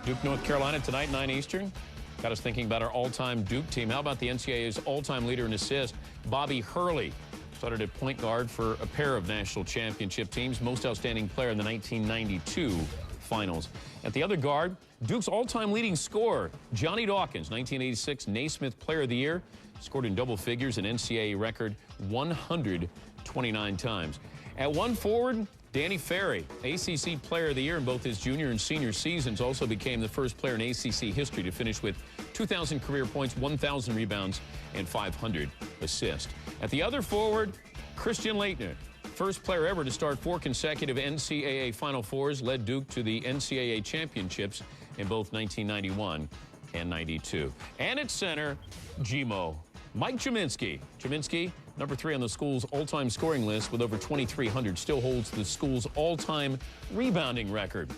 Duke, North Carolina tonight, 9 Eastern. Got us thinking about our all-time Duke team. How about the NCAA's all-time leader in assists, Bobby Hurley? Started at point guard for a pair of national championship teams. Most outstanding player in the 1992 finals. At the other guard, Duke's all-time leading scorer, Johnny Dawkins, 1986 Naismith Player of the Year. Scored in double figures, an NCAA record 129 times. At one forward, Danny Ferry, ACC Player of the Year in both his junior and senior seasons, also became the first player in ACC history to finish with 2,000 career points, 1,000 rebounds, and 500 assists. At the other forward, Christian Laettner, first player ever to start 4 consecutive NCAA Final Fours, led Duke to the NCAA championships in both 1991 and 92. And at center, G-Mo, Mike Gminski. Gminski, number 3 on the school's all-time scoring list with over 2,300, still holds the school's all-time rebounding record.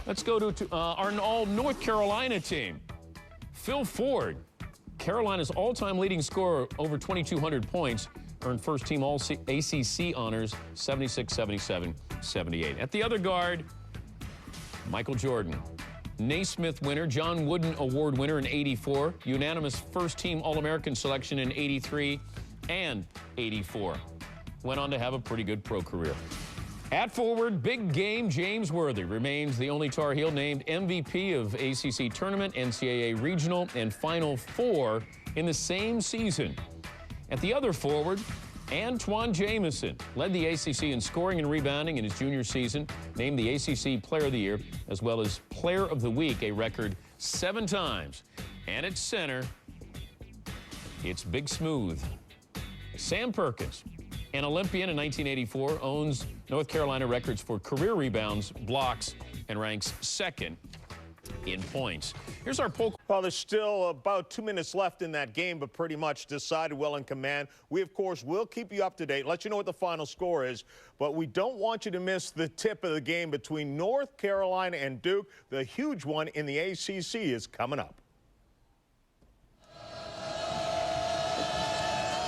Let's go to our all-North Carolina team. Phil Ford, Carolina's all-time leading scorer, over 2,200 points, earned first-team All-ACC honors, 76, 77, 78. At the other guard, Michael Jordan, Naismith winner, John Wooden Award winner in 84, unanimous first-team All-American selection in 83 and 84. Went on to have a pretty good pro career. At forward, big game James Worthy remains the only Tar Heel named MVP of ACC Tournament, NCAA Regional, and Final Four in the same season. At the other forward, Antoine Jamison led the ACC in scoring and rebounding in his junior season, named the ACC Player of the Year, as well as Player of the Week, a record 7 times. And at center, it's Big Smooth. Sam Perkins, an Olympian in 1984, owns North Carolina records for career rebounds, blocks, and ranks second in points. Here's our poll. Well, there's still about 2 minutes left in that game, but pretty much decided well in command. We, of course, will keep you up to date, let you know what the final score is, but we don't want you to miss the tip of the game between North Carolina and Duke. The huge one in the ACC is coming up.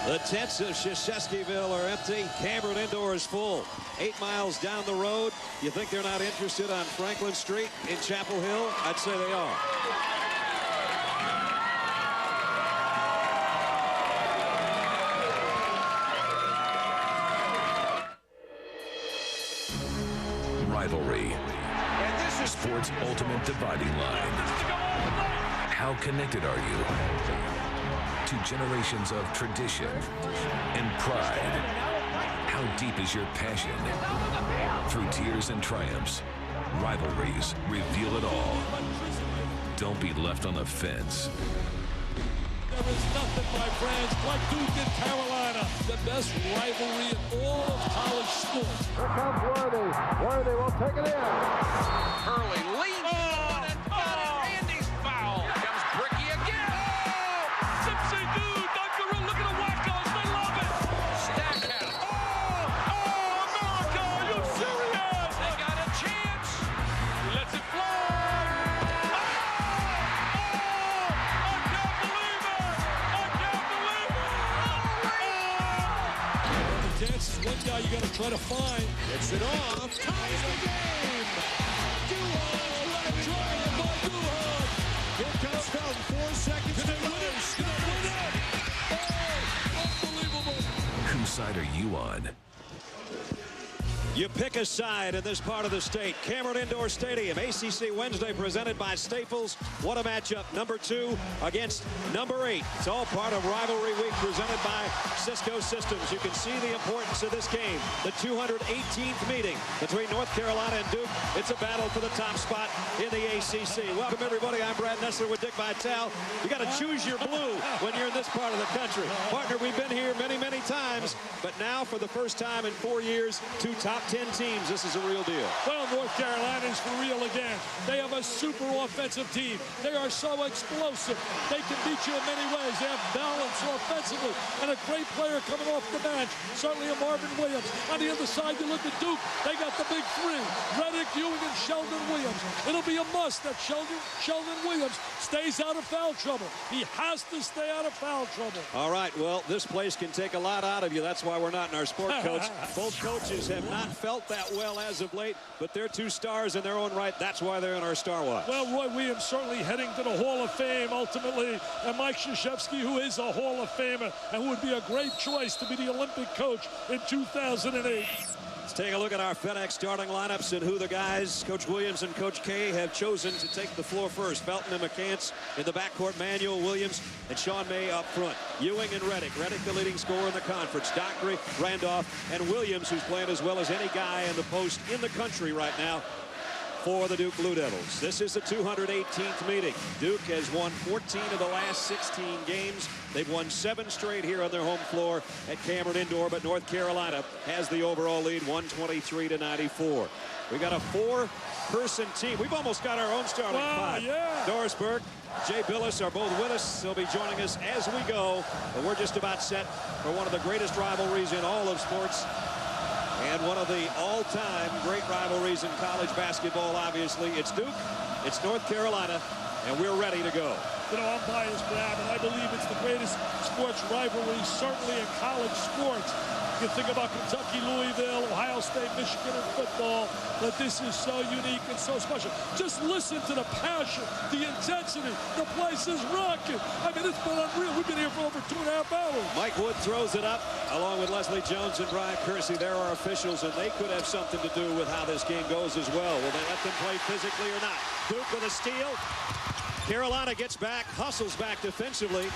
The tents of Shesheskyville are empty. Cameron Indoor is full. 8 miles down the road. You think they're not interested on Franklin Street in Chapel Hill? I'd say they are. Rivalry. And this is Sports' ultimate dividing line. How connected are you? 2 generations of tradition and pride. How deep is your passion? Through tears and triumphs, rivalries reveal it all. Don't be left on the fence. There is nothing, my friends, like Duke and Carolina. The best rivalry in all of college sports. Here comes Worthy. Worthy will take it in. Hurley leans on and got it. Andy's foul. Here comes Bricky again. Oh! Zipsy dude. Doug Gorilla. Look at the Wackos. They love it. Stackhouse. Oh! Oh, America. Are you serious? They got a chance. He lets it fly. Oh! Oh! I can't believe it. I can't believe it. The dance is one guy you got to try to find. Gets it off. Ties the game. Duhon left trying by Duhon. Here comes Felton. 4 seconds to Can they win it? Can they win it? Oh, unbelievable. Whose side are you on? You pick a side in this part of the state. Cameron Indoor Stadium, ACC Wednesday presented by Staples. What a matchup, number 2 against number 8. It's all part of Rivalry Week presented by Cisco Systems. You can see the importance of this game. The 218th meeting between North Carolina and Duke. It's a battle for the top spot in the ACC. Welcome everybody, I'm Brad Nessler with Dick Vitale. You got to choose your blue when you're in this part of the country. Partner, we've been here many, many times, but now for the first time in 4 years, 2 top 10 teams. This is a real deal. Well, North Carolina is for real again. They have a super offensive team. They are so explosive. They can beat you in many ways. They have balance offensively and a great player coming off the bench. Certainly a Marvin Williams. On the other side, you look at Duke. They got the big 3, Redick, Ewing, and Sheldon Williams. It'll be a must that Sheldon Williams stays out of foul trouble. He has to stay out of foul trouble. All right, well, this place can take a lot out of you. That's why we're not in our sport coach. Both coaches have not felt that well as of late, but they're 2 stars in their own right. That's why they're in our All-Star-wise? Well, Roy Williams certainly heading to the Hall of Fame ultimately, and Mike Krzyzewski, who is a Hall of Famer and who would be a great choice to be the Olympic coach in 2008. Let's take a look at our FedEx starting lineups and who the guys, Coach Williams and Coach K, have chosen to take the floor first. Felton and McCants in the backcourt, Manuel, Williams, and Sean May up front. Ewing and Reddick. Reddick, the leading scorer in the conference. Dockery, Randolph, and Williams, who's playing as well as any guy in the post in the country right now for the Duke Blue Devils. This is the 218th meeting. Duke has won 14 of the last 16 games. They've won 7 straight here on their home floor at Cameron Indoor, but North Carolina has the overall lead, 123-94. We got a 4-person team. We've almost got our own starting 5. Yeah. Doris Burke, Jay Billis are both with us. They'll be joining us as we go, but we're just about set for one of the greatest rivalries in all of sports. And one of the all-time great rivalries in college basketball, obviously. It's Duke, it's North Carolina, and we're ready to go. You know, I'm biased, Brad, but I believe it's the greatest sports rivalry, certainly in college sports. You think about Kentucky, Louisville, Ohio State, Michigan in football, but this is so unique and so special. Just listen to the passion, the intensity. The place is rocking. I mean, it's been unreal. We've been here for over 2.5 hours. Mike Wood throws it up along with Leslie Jones and Brian Kersey. There are officials, and they could have something to do with how this game goes as well. Will they let them play physically or not? Duke with a steal. Carolina gets back, hustles back defensively,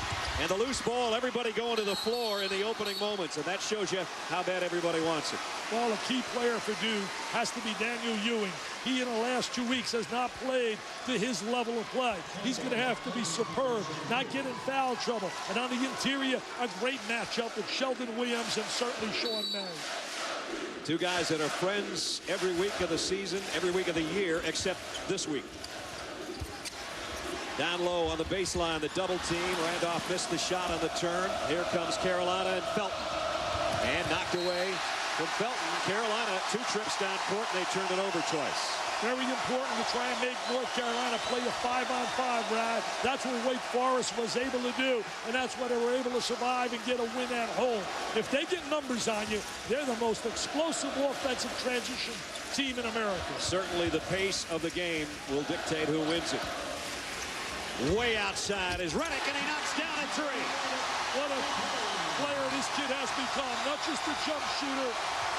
and the loose ball, everybody going to the floor in the opening moments, and that shows you how bad everybody wants it. Well, a key player for Duke has to be Daniel Ewing. He, in the last 2 weeks, has not played to his level of play. He's going to have to be superb, not get in foul trouble. And on the interior, a great matchup with Sheldon Williams and certainly Sean May. Two guys that are friends every week of the season, every week of the year, except this week. Down low on the baseline, the double team. Randolph missed the shot on the turn. Here comes Carolina and Felton. And knocked away from Felton. Carolina, 2 trips down court, and they turned it over twice. Very important to try and make North Carolina play a 5-on-5, Brad. That's what Wake Forest was able to do, and that's why they were able to survive and get a win at home. If they get numbers on you, they're the most explosive offensive transition team in America. Certainly the pace of the game will dictate who wins it. Way outside is Reddick, and he knocks down a 3. What a player this kid has become. Not just a jump shooter.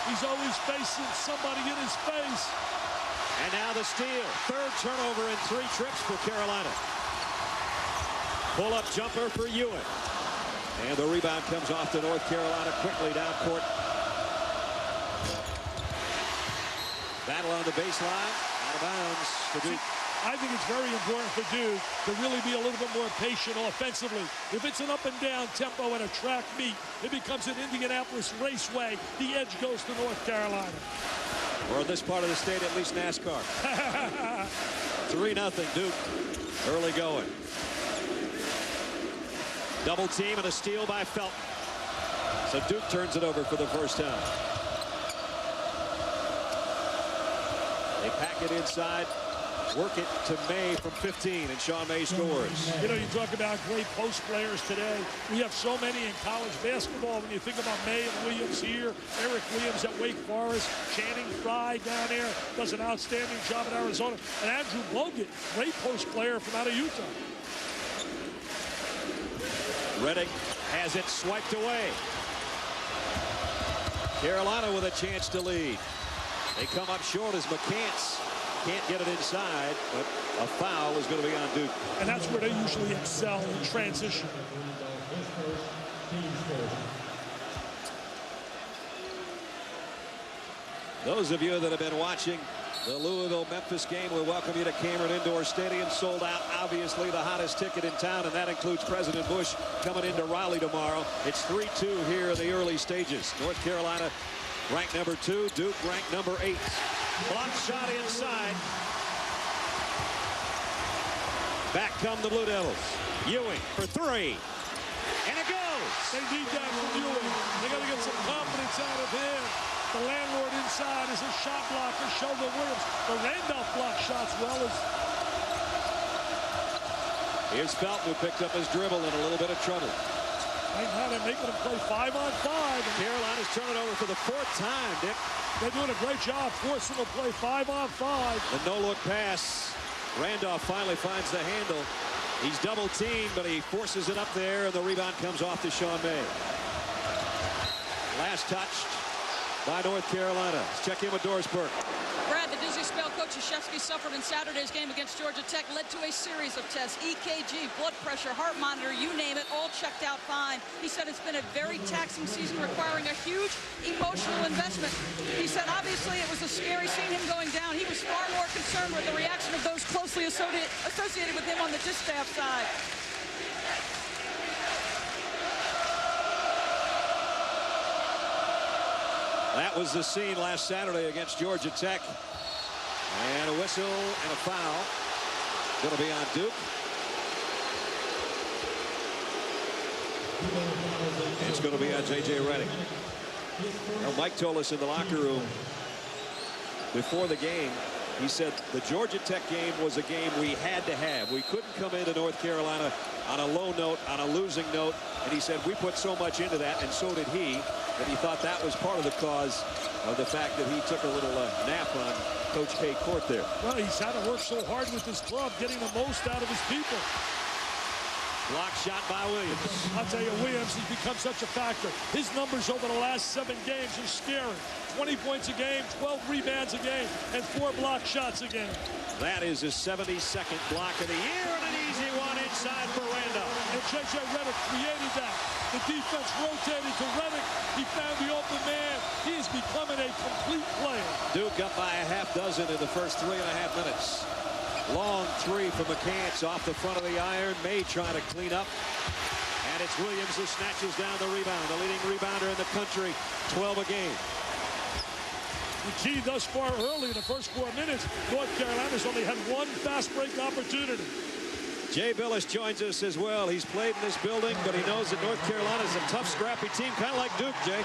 He's always facing somebody in his face. And now the steal. 3rd turnover in 3 trips for Carolina. Pull-up jumper for Ewing. And the rebound comes off to North Carolina quickly down court. Battle on the baseline. Out of bounds for Duke. I think it's very important for Duke to really be a little bit more patient offensively. If it's an up-and-down tempo and a track meet, it becomes an Indianapolis raceway. The edge goes to North Carolina. Or in this part of the state, at least NASCAR. 3-0 Duke. Early going. Double team and a steal by Felton. So Duke turns it over for the first time. They pack it inside. Work it to May from 15, and Sean May scores. You know, you talk about great post players today. We have so many in college basketball. When you think about May and Williams here, Eric Williams at Wake Forest, Channing Frye down there does an outstanding job in Arizona, and Andrew Bogut, great post player from out of Utah. Reddick has it swiped away. Carolina with a chance to lead. They come up short as McCants can't get it inside, but a foul is going to be on Duke. And that's where they usually excel in transition. Those of you that have been watching the Louisville-Memphis game, we welcome you to Cameron Indoor Stadium. Sold out, obviously the hottest ticket in town, and that includes President Bush coming into Raleigh tomorrow. It's 3-2 here in the early stages. North Carolina ranked number 2, Duke ranked number 8. Block shot inside. Back come the Blue Devils. Ewing for 3. And it goes. They need that from Ewing. They got to get some confidence out of him. The landlord inside is a shot blocker, Sheldon Williams. The Randolph block shots well as... Here's Felton, who picked up his dribble in a little bit of trouble. Right now they're making him play 5-on-5. Carolina's turning over for the 4th time, Dick. They're doing a great job forcing him to play 5-on-5. The no-look pass Randolph finally finds the handle. He's double teamed, but he forces it up there, and the rebound comes off to Sean May. Last touched by North Carolina. Let's check in with Doris Burke. Brad, the dizzy spell Coach Krzyzewski suffered in Saturday's game against Georgia Tech led to a series of tests. EKG, blood pressure, heart monitor, you name it, all checked out fine. He said it's been a very taxing season requiring a huge emotional investment. He said obviously it was a scary seeing him going down. He was far more concerned with the reaction of those closely associated with him on the distaff side. That was the scene last Saturday against Georgia Tech. And a whistle and a foul. Going to be on Duke. It's going to be on J.J. Redick. Now, Mike told us in the locker room before the game, he said the Georgia Tech game was a game we had to have. We couldn't come into North Carolina on a low note, on a losing note. And he said we put so much into that, and so did he, that he thought that was part of the cause of the fact that he took a little nap on Coach K court there. Well, he's had to work so hard with his club, getting the most out of his people. Block shot by Williams. I'll tell you, Williams has become such a factor. His numbers over the last 7 games are scary. 20 points a game, 12 rebounds a game, and 4 block shots a game. That is his 72nd block of the year, and an easy one inside for Randolph. And J.J. Redick created that. The defense rotated to Redick. He found the open man. He is becoming a complete player. Duke up by a half dozen in the first 3.5 minutes. Long three from McCants off the front of the iron. May trying to clean up. And it's Williams who snatches down the rebound. The leading rebounder in the country, 12 a game. The key thus far early in the first 4 minutes, North Carolina's only had 1 fast break opportunity. Jay Billis joins us as well. He's played in this building, but he knows that North Carolina's a tough, scrappy team, kind of like Duke, Jay.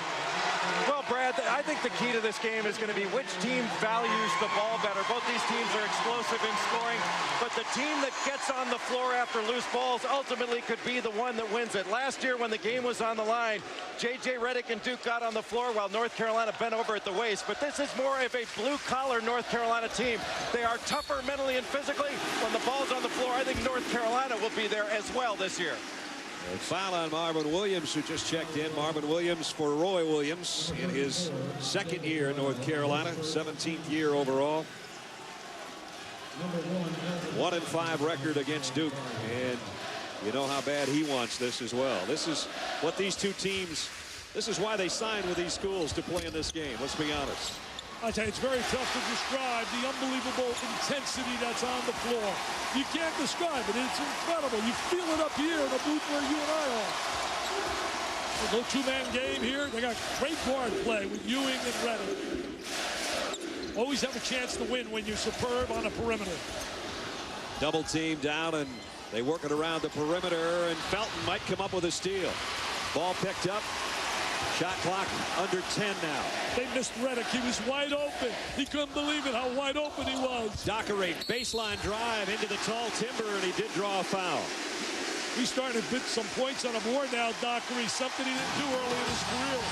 Well, Brad, I think the key to this game is going to be which team values the ball better. Both these teams are explosive in scoring, but the team that gets on the floor after loose balls ultimately could be the one that wins it. Last year when the game was on the line, J.J. Redick and Duke got on the floor while North Carolina bent over at the waist. But this is more of a blue-collar North Carolina team. They are tougher mentally and physically. When the ball's on the floor, I think North Carolina will be there as well this year. Foul on Marvin Williams, who just checked in. Marvin Williams for Roy Williams in his 2nd year in North Carolina, 17th year overall. 1-5 record against Duke, and you know how bad he wants this as well. This is what these two teams, this is why they signed with these schools to play in this game. Let's be honest. I tell you, it's very tough to describe the unbelievable intensity that's on the floor. You can't describe it. It's incredible. You feel it up here in the booth where you and I are. There's no 2-man game here. They got great guard play with Ewing and Redick. Always have a chance to win when you're superb on a perimeter. Double team down, and they work it around the perimeter, and Felton might come up with a steal. Ball picked up. Shot clock under 10 now. They missed Redick. He was wide open. He couldn't believe it, how wide open he was. Dockery, baseline drive into the tall timber, and he did draw a foul. He's starting to put some points on the board now, Dockery, something he didn't do early in his career.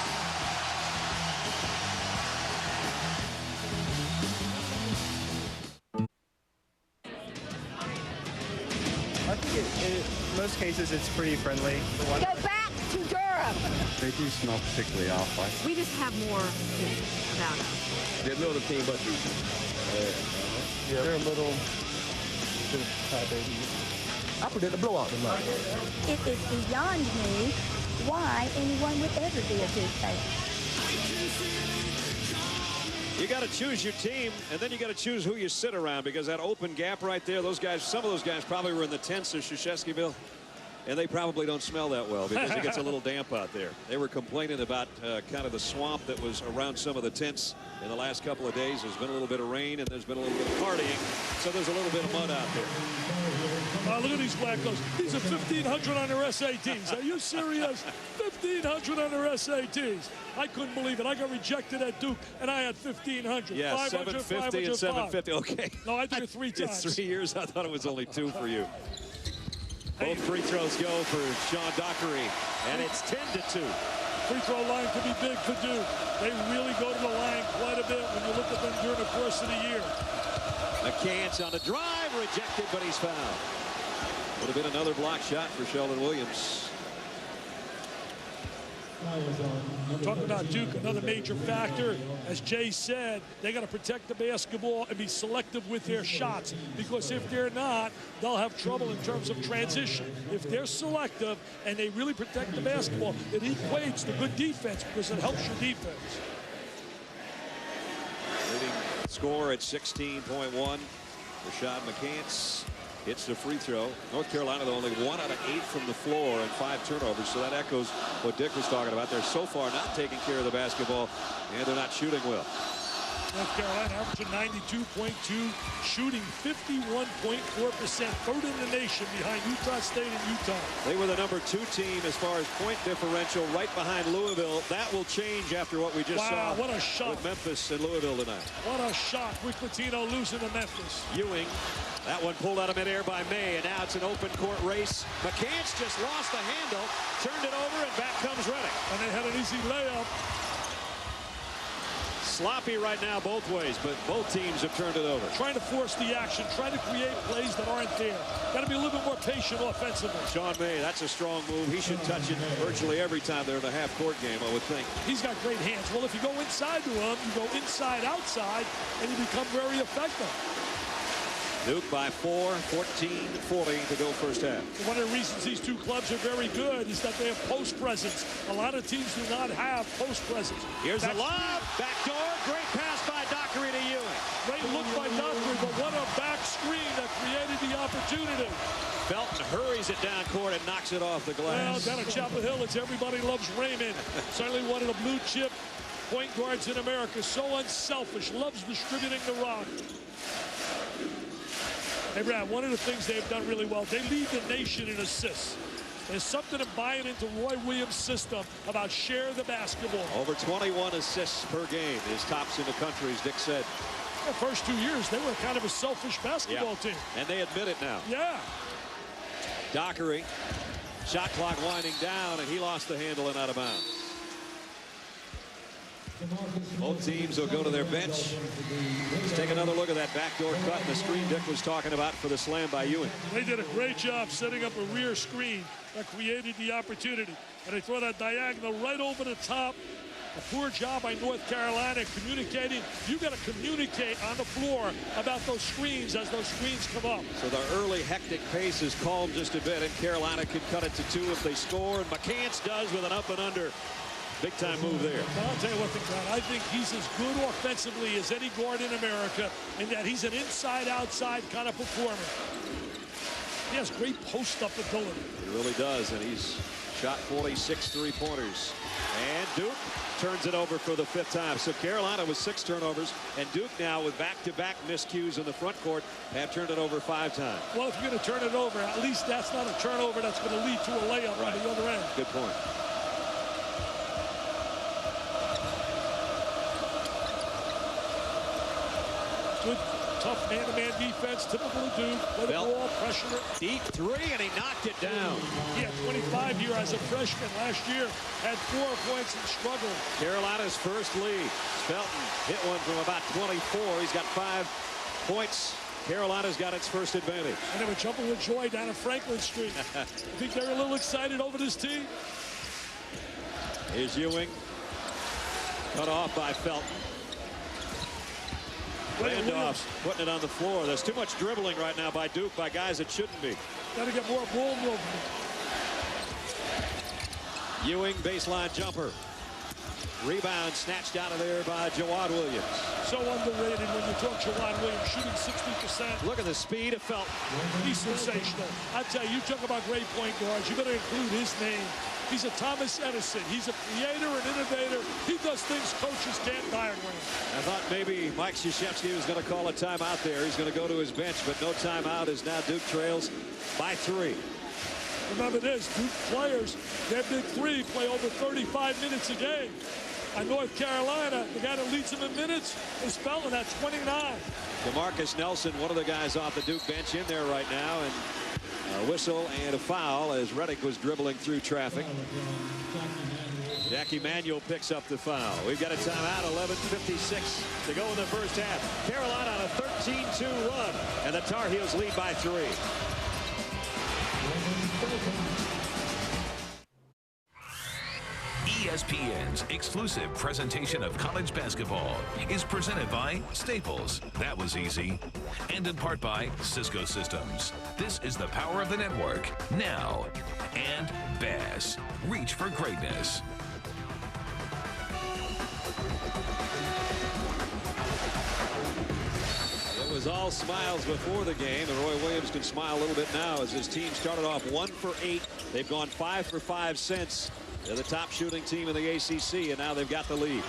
I think in most cases it's pretty friendly. Go back to Durham. They do smell particularly off. We just have more about us. They're a little team, but They're a little baby. I predict a blowout tonight. It is beyond me why anyone would ever be a Duke fan. You got to choose your team, and then you got to choose who you sit around, because that open gap right there, those guys, some of those guys probably were in the tents of Krzyzewskiville, and they probably don't smell that well because it gets a little damp out there. They were complaining about kind of the swamp that was around some of the tents in the last couple of days. There's been a little bit of rain, and there's been a little bit of partying, so there's a little bit of mud out there. Look at these wackos. These are 1,500 on their SATs. Are you serious? 1,500 on their SATs. I couldn't believe it. I got rejected at Duke, and I had 1,500. Yeah, 500, 750 and 750. Okay. No, I did it 3 times. It's 3 years. I thought it was only 2 for you. Both free throws go for Sean Dockery, and it's 10-2. Free throw line could be big for Duke. They really go to the line quite a bit when you look at them during the course of the year. McCants on the drive, rejected, but he's fouled. Would have been another block shot for Sheldon Williams. Talking about Duke, another major factor. As Jay said, they got to protect the basketball and be selective with their shots, because if they're not, they'll have trouble in terms of transition. If they're selective and they really protect the basketball, it equates to good defense because it helps your defense. Leading score at 16.1. Rashad McCants hits the free throw. North Carolina, though, only 1 out of 8 from the floor and 5 turnovers. So that echoes what Dick was talking about. They're so far not taking care of the basketball, and they're not shooting well. North Carolina averaging 92.2, shooting 51.4%, third in the nation behind Utah State and Utah. They were the number 2 team as far as point differential, right behind Louisville. That will change after what we just saw. What a shot. With Memphis and Louisville tonight. What a shot. Rick Pitino losing to Memphis. Ewing, that one pulled out of midair by May, and now it's an open court race. McCants just lost the handle, turned it over, and back comes Redick. And they had an easy layup. Sloppy right now both ways, but both teams have turned it over. Trying to force the action, trying to create plays that aren't there. Got to be a little bit more patient offensively. Sean May, that's a strong move. He should touch it virtually every time they're in a half-court game, I would think. He's got great hands. Well, if you go inside to him, you go inside, outside, and you become very effective. Duke by 4, 14-40 to go first half. One of the reasons these two clubs are very good is that they have post presence. A lot of teams do not have post presence. Here's a lob, backdoor, great pass by Dockery to Ewing. Great look by Dockery, but what a back screen that created the opportunity. Felton hurries it down court and knocks it off the glass. Well, down at Chapel Hill, it's everybody loves Raymond. Certainly one of the blue chip point guards in America. So unselfish, loves distributing the rock. Hey, Brad, one of the things they've done really well, they lead the nation in assists. There's something in buying into Roy Williams' system about share the basketball. Over 21 assists per game is tops in the country, as Dick said. The first 2 years, they were kind of a selfish basketball team. And they admit it now. Yeah. Dockery, shot clock winding down, and he lost the handle and out of bounds. Both teams will go to their bench. Let's take another look at that backdoor cut and the screen Dick was talking about for the slam by Ewing. They did a great job setting up a rear screen that created the opportunity. And they throw that diagonal right over the top. A poor job by North Carolina communicating. You got to communicate on the floor about those screens as those screens come up. So the early hectic pace is calmed just a bit, and Carolina can cut it to 2 if they score. And McCants does with an up and under. Big time move there. Well, I'll tell you what, I think he's as good offensively as any guard in America, in that he's an inside-outside kind of performer. He has great post-up ability. He really does, and he's shot 46 three-pointers. And Duke turns it over for the 5th time. So Carolina with 6 turnovers, and Duke now with back-to-back miscues in the front court have turned it over 5 times. Well, if you're going to turn it over, at least that's not a turnover that's going to lead to a layup on the other end. Good point. Good, tough man-to-man defense, typical of Duke. Let the ball, pressure it. Deep 3, and he knocked it down. He had 25 here as a freshman. Last year, had 4 points and struggled. Carolina's first lead. Felton hit one from about 24. He's got 5 points. Carolina's got its first advantage. And they were jumping with joy down at Franklin Street. I think they're a little excited over this team. Here's Ewing. Cut off by Felton. Randolph's putting it on the floor. There's too much dribbling right now by Duke, by guys that shouldn't be. Got to get more ball movement. Ewing, baseline jumper. Rebound snatched out of there by Jawad Williams. So underrated when you talk Jawad Williams, shooting 60%. Look at the speed of Felton. He's sensational. I tell you, you talk about great point guards, you better include his name. He's a Thomas Edison. He's a creator, an innovator. He does things coaches can't diagram. I thought maybe Mike Krzyzewski was going to call a timeout there. He's going to go to his bench, but no timeout as now Duke trails by 3. Remember this, Duke players, their big 3 play over 35 minutes a game. On North Carolina, the guy that leads them in minutes is Felton at 29. DeMarcus Nelson, one of the guys off the Duke bench in there right now, and a whistle and a foul as Redick was dribbling through traffic. Jackie Manuel picks up the foul. We've got a timeout, 11:56 to go in the first half. Carolina on a 13-2 run, and the Tar Heels lead by 3. ESPN's exclusive presentation of college basketball is presented by Staples. That was easy. And in part by Cisco Systems. This is the power of the network. Now, and Bass. Reach for greatness. It was all smiles before the game, and Roy Williams can smile a little bit now as his team started off 1 for 8. They've gone 5 for 5 since. They're the top shooting team in the ACC, and now they've got the lead.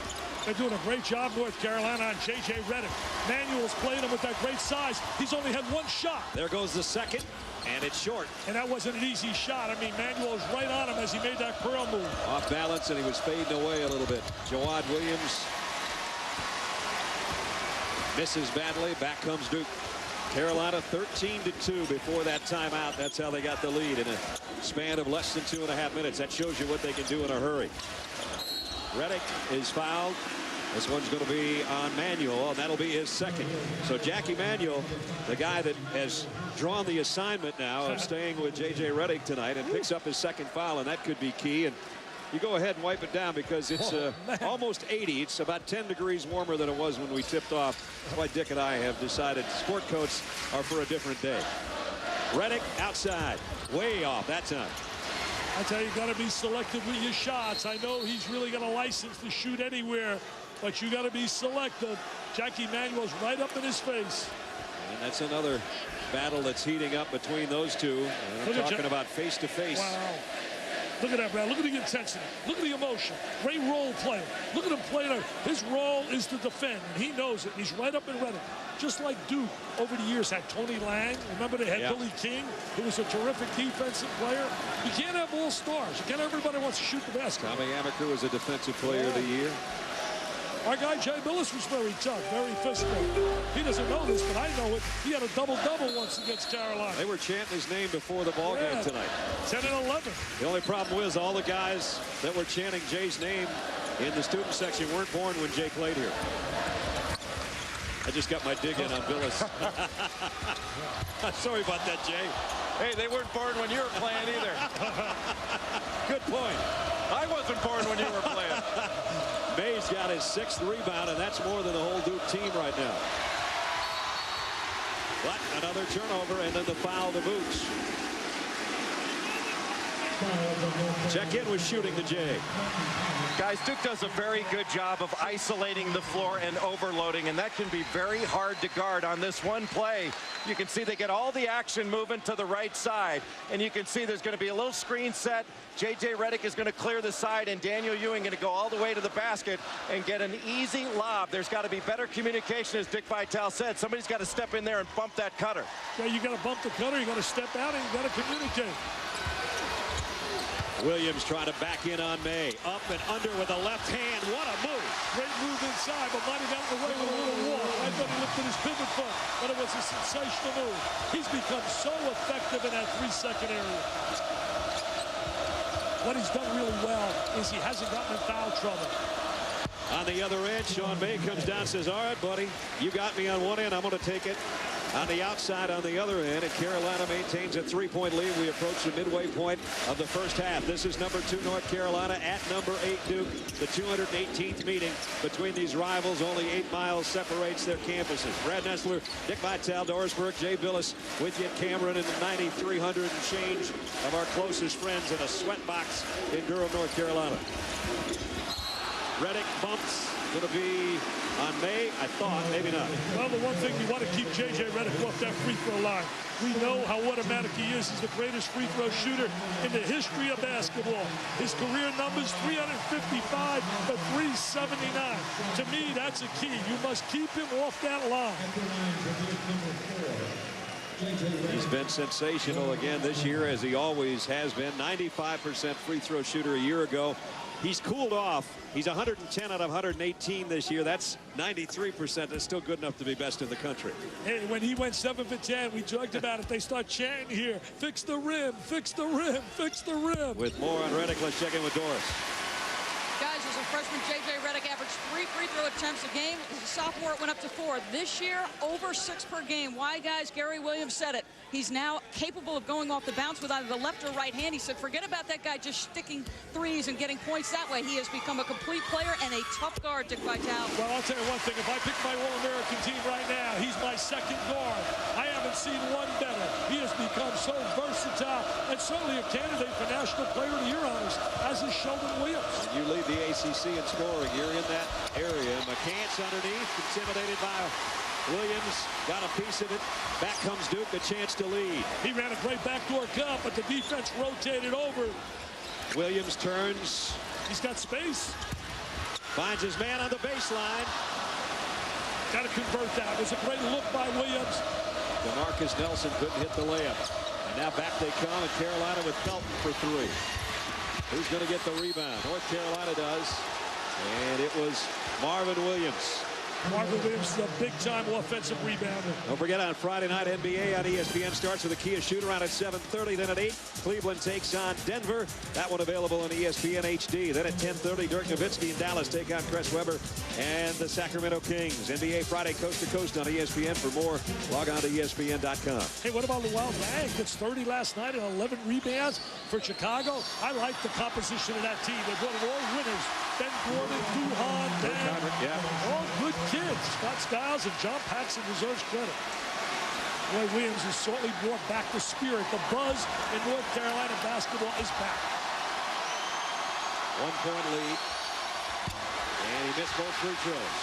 They're doing a great job, North Carolina, on J.J. Redick. Manuel's playing him with that great size. He's only had 1 shot. There goes the second, and it's short. And that wasn't an easy shot. I mean, Manuel's right on him as he made that curl move. Off balance, and he was fading away a little bit. Jawad Williams misses badly. Back comes Duke. Carolina 13-2 before that timeout. That's how they got the lead in a span of less than 2.5 minutes. That shows you what they can do in a hurry. Redick is fouled. This one's going to be on Manuel, and that'll be his second. So Jackie Manuel, the guy that has drawn the assignment now of staying with J.J. Redick tonight, and picks up his second foul, and that could be key. And you go ahead and wipe it down because it's almost 80. It's about 10 degrees warmer than it was when we tipped off. That's why Dick and I have decided sport coats are for a different day. Redick outside, way off that time. I tell you, got to be selective with your shots. I know he's really got a license to shoot anywhere, but you got to be selective. Jackie Manuel's right up in his face. And that's another battle that's heating up between those two. And I'm talking about face-to-face. Wow. Look at that, Brad. Look at the intensity. Look at the emotion. Great role player. Look at him playing. His role is to defend, and he knows it. He's right up in Redick. Just like Duke over the years had Tony Lang. Remember they had Billy King, who was a terrific defensive player. You can't have all stars. You can't. Everybody wants to shoot the basketball. Tommy Amaker was a defensive player of the year. Our guy Jay Billis was very tough, very physical. He doesn't know this, but I know it. He had a double-double once against Carolina. They were chanting his name before the ball game tonight. 10 and 11. The only problem was all the guys that were chanting Jay's name in the student section weren't born when Jay played here. I just got my dig in on Billis. Sorry about that, Jay. Hey, they weren't born when you were playing either. Good point. I wasn't born when you were playing. May's got his 6th rebound, and that's more than the whole Duke team right now. But another turnover, and then the foul to Boots. Check in with shooting the J. Guys, Duke does a very good job of isolating the floor and overloading, and that can be very hard to guard on this one play. You can see they get all the action moving to the right side, and you can see there's going to be a little screen set. J.J. Redick is going to clear the side, and Daniel Ewing going to go all the way to the basket and get an easy lob. There's got to be better communication, as Dick Vitale said. Somebody's got to step in there and bump that cutter. Yeah, you got to bump the cutter, you got to step out, and you got to communicate. Williams trying to back in on May. Up and under with the left hand. What a move. Great move inside, but might have gotten away with a little walk. I thought he lifted his pivot foot, but it was a sensational move. He's become so effective in that 3-second area. What he's done really well is he hasn't gotten in foul trouble. On the other end, Sean May comes down and says, all right, buddy, you got me on one end. I'm going to take it on the outside on the other end. And Carolina maintains a 3-point lead. We approach the midway point of the first half. This is number 2 North Carolina at number 8 Duke. The 218th meeting between these rivals. Only 8 miles separates their campuses. Brad Nessler, Dick Vitale, Doris Burke, Jay Billis with you at Cameron, and the 9,300 and change of our closest friends in a sweat box in Durham, North Carolina. Redick bumps. Going to be on May, I thought, maybe not. Well, the one thing you want to keep J.J. Redick off that free throw line. We know how automatic he is. He's the greatest free throw shooter in the history of basketball. His career numbers 355 to 379. To me, that's a key. You must keep him off that line. He's been sensational again this year, as he always has been. 95% free throw shooter a year ago. He's cooled off. He's 110 out of 118 this year. That's 93%. That's still good enough to be best in the country. Hey, when he went 7 for 10, we joked about it. They start chanting here, fix the rim, fix the rim, fix the rim. With more on Redick, let's check in with Doris. freshman J.J. Redick averaged 3 free throw attempts a game. As a sophomore, it went up to 4. This year, over 6 per game. Why, guys? Gary Williams said it. He's now capable of going off the bounce with either the left or right hand. He said, forget about that guy just sticking threes and getting points that way. He has become a complete player and a tough guard, Dick Vitale. Well, I'll tell you one thing. If I pick my All-American team right now, he's my second guard. I haven't seen one better. He has become so versatile and certainly a candidate for National Player of the Year honors, as is Sheldon Williams. And you lead the ACC in scoring. You're in that area. McCants underneath, intimidated by Williams, got a piece of it. Back comes Duke, a chance to lead. He ran a great backdoor cut, but the defense rotated over. Williams turns. He's got space. Finds his man on the baseline. Got to convert that. It was a great look by Williams. DeMarcus Nelson couldn't hit the layup. And now back they come, and Carolina with Felton for 3. Who's going to get the rebound? North Carolina does. And it was Marvin Williams. Marvin Williams is a big-time offensive rebounder. Don't forget, on Friday night, NBA on ESPN starts with a Kia shoot-around at 7:30. Then at 8, Cleveland takes on Denver. That one available on ESPN HD. Then at 10:30, Dirk Nowitzki in Dallas take on Chris Webber and the Sacramento Kings. NBA Friday coast to coast on ESPN. For more, log on to ESPN.com. Hey, what about Luol Deng? Gets 30 last night and 11 rebounds for Chicago. I like the composition of that team. They've won all winners. Ben Gordon, Duhan, Deng. Yeah. All good kids. Scott Skiles and John Paxson deserves credit. Roy Williams has certainly brought back the spirit. The buzz in North Carolina basketball is back. 1-point lead. And he missed both free throws.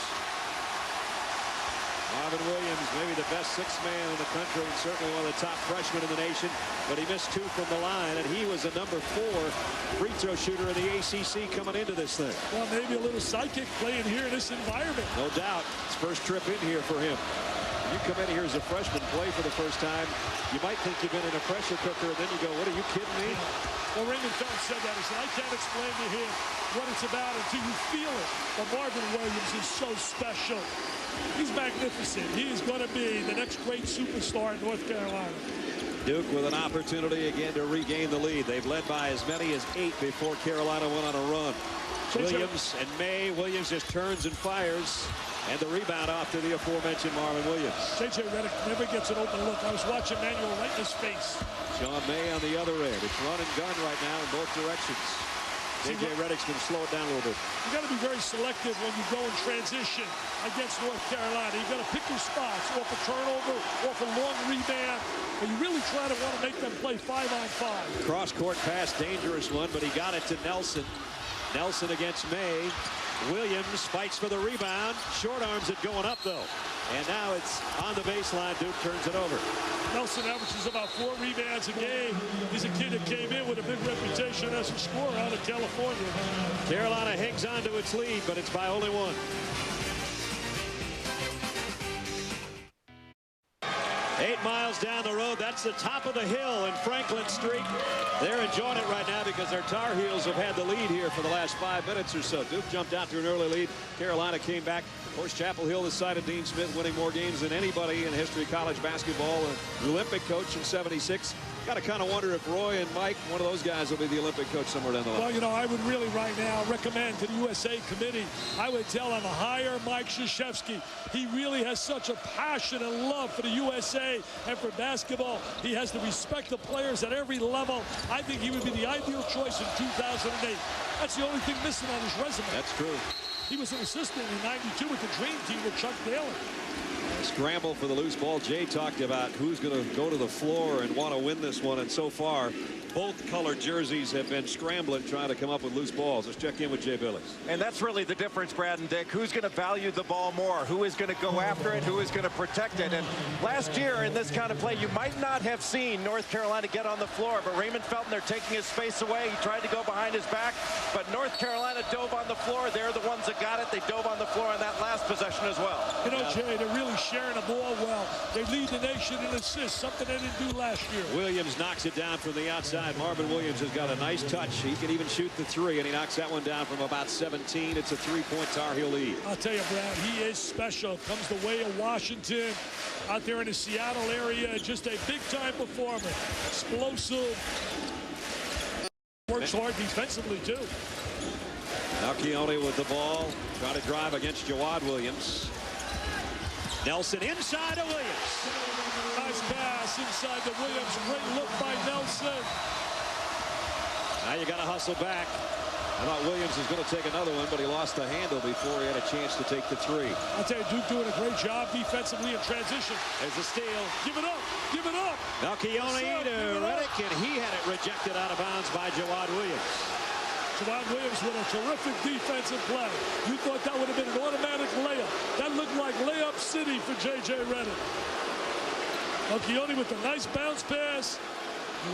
Marvin Williams, maybe the best sixth man in the country and certainly one of the top freshmen in the nation, but he missed 2 from the line, and he was a number 4 free throw shooter in the ACC coming into this thing. Well, maybe a little sidekick playing here in this environment. No doubt. His first trip in here for him. When you come in here as a freshman, play for the first time, you might think you've been in a pressure cooker, and then you go, what, are you kidding me? Well, Raymond Felton said that. He said, I can't explain to him what it's about until you feel it. But Marvin Williams is so special. He's magnificent. He is going to be the next great superstar in North Carolina. Duke with an opportunity again to regain the lead. They've led by as many as 8 before Carolina went on a run. Williams and May. Williams just turns and fires. And the rebound off to the aforementioned Marvin Williams. J.J. Redick never gets an open look. I was watching Manuel right in his face. Sean May on the other end. It's run and gun right now in both directions. J.J. Redick's going to slow it down a little bit. You got to be very selective when you go in transition against North Carolina. You got to pick your spots off a turnover, off a long rebound, and you really try to want to make them play 5-on-5. Cross-court pass, dangerous one, but he got it to Nelson. Nelson against May. Williams fights for the rebound. Short arms it going up, though. And now it's on the baseline. Duke turns it over. Nelson averages about 4 rebounds a game. He's a kid that came in with a big reputation as a scorer out of California. Carolina hangs on to its lead, but it's by only 1. 8 miles down the road. That's the top of the hill in Franklin Street. They're enjoying it right now because their Tar Heels have had the lead here for the last 5 minutes or so. Duke jumped out to an early lead. Carolina came back. Of course, Chapel Hill decided Dean Smith winning more games than anybody in the history of college basketball. An Olympic coach in '76. Got to kind of wonder if Roy and Mike, one of those guys, will be the Olympic coach somewhere down the line. Well, you know, I would really right now recommend to the USA committee, I would tell them to hire Mike Krzyzewski. He really has such a passion and love for the USA and for basketball. He has the respect of players at every level. I think he would be the ideal choice in 2008. That's the only thing missing on his resume. That's true. He was an assistant in '92 with the Dream Team with Chuck Daly. Scramble for the loose ball. Jay talked about who's going to go to the floor and want to win this one, and so far both colored jerseys have been scrambling trying to come up with loose balls. Let's check in with Jay Billis. And that's really the difference, Brad and Dick. Who's going to value the ball more? Who is going to go after it? Who is going to protect it? And last year in this kind of play, you might not have seen North Carolina get on the floor, but Raymond Felton, they're taking his space away. He tried to go behind his back, but North Carolina dove on the floor. They're the ones that got it. They dove on the floor on that last possession as well. You know, Jay, they're really sharing the ball well. They lead the nation in assists, something they didn't do last year. Williams knocks it down from the outside. Marvin Williams has got a nice touch. He can even shoot the 3, and he knocks that one down from about 17. It's a 3-point Tar Heel lead. I'll tell you, Brad, he is special. Comes the way of Washington out there in the Seattle area. Just a big-time performer. Explosive. Works hard defensively, too. Alcione with the ball, trying to drive against Jawad Williams. Nelson inside of Williams. Nice pass inside the Williams. Great look by Nelson. Now you got to hustle back. I thought Williams was going to take another one, but he lost the handle before he had a chance to take the three. I'll tell you, Duke doing a great job defensively in transition. There's a steal. Give it up. Give it up. Alcione to Redick, and he had it rejected out of bounds by Jawad Williams. Jawad Williams with a terrific defensive play. You thought that would have been an automatic layup. That looked like layup city for J.J. Redick. Alcione with a nice bounce pass.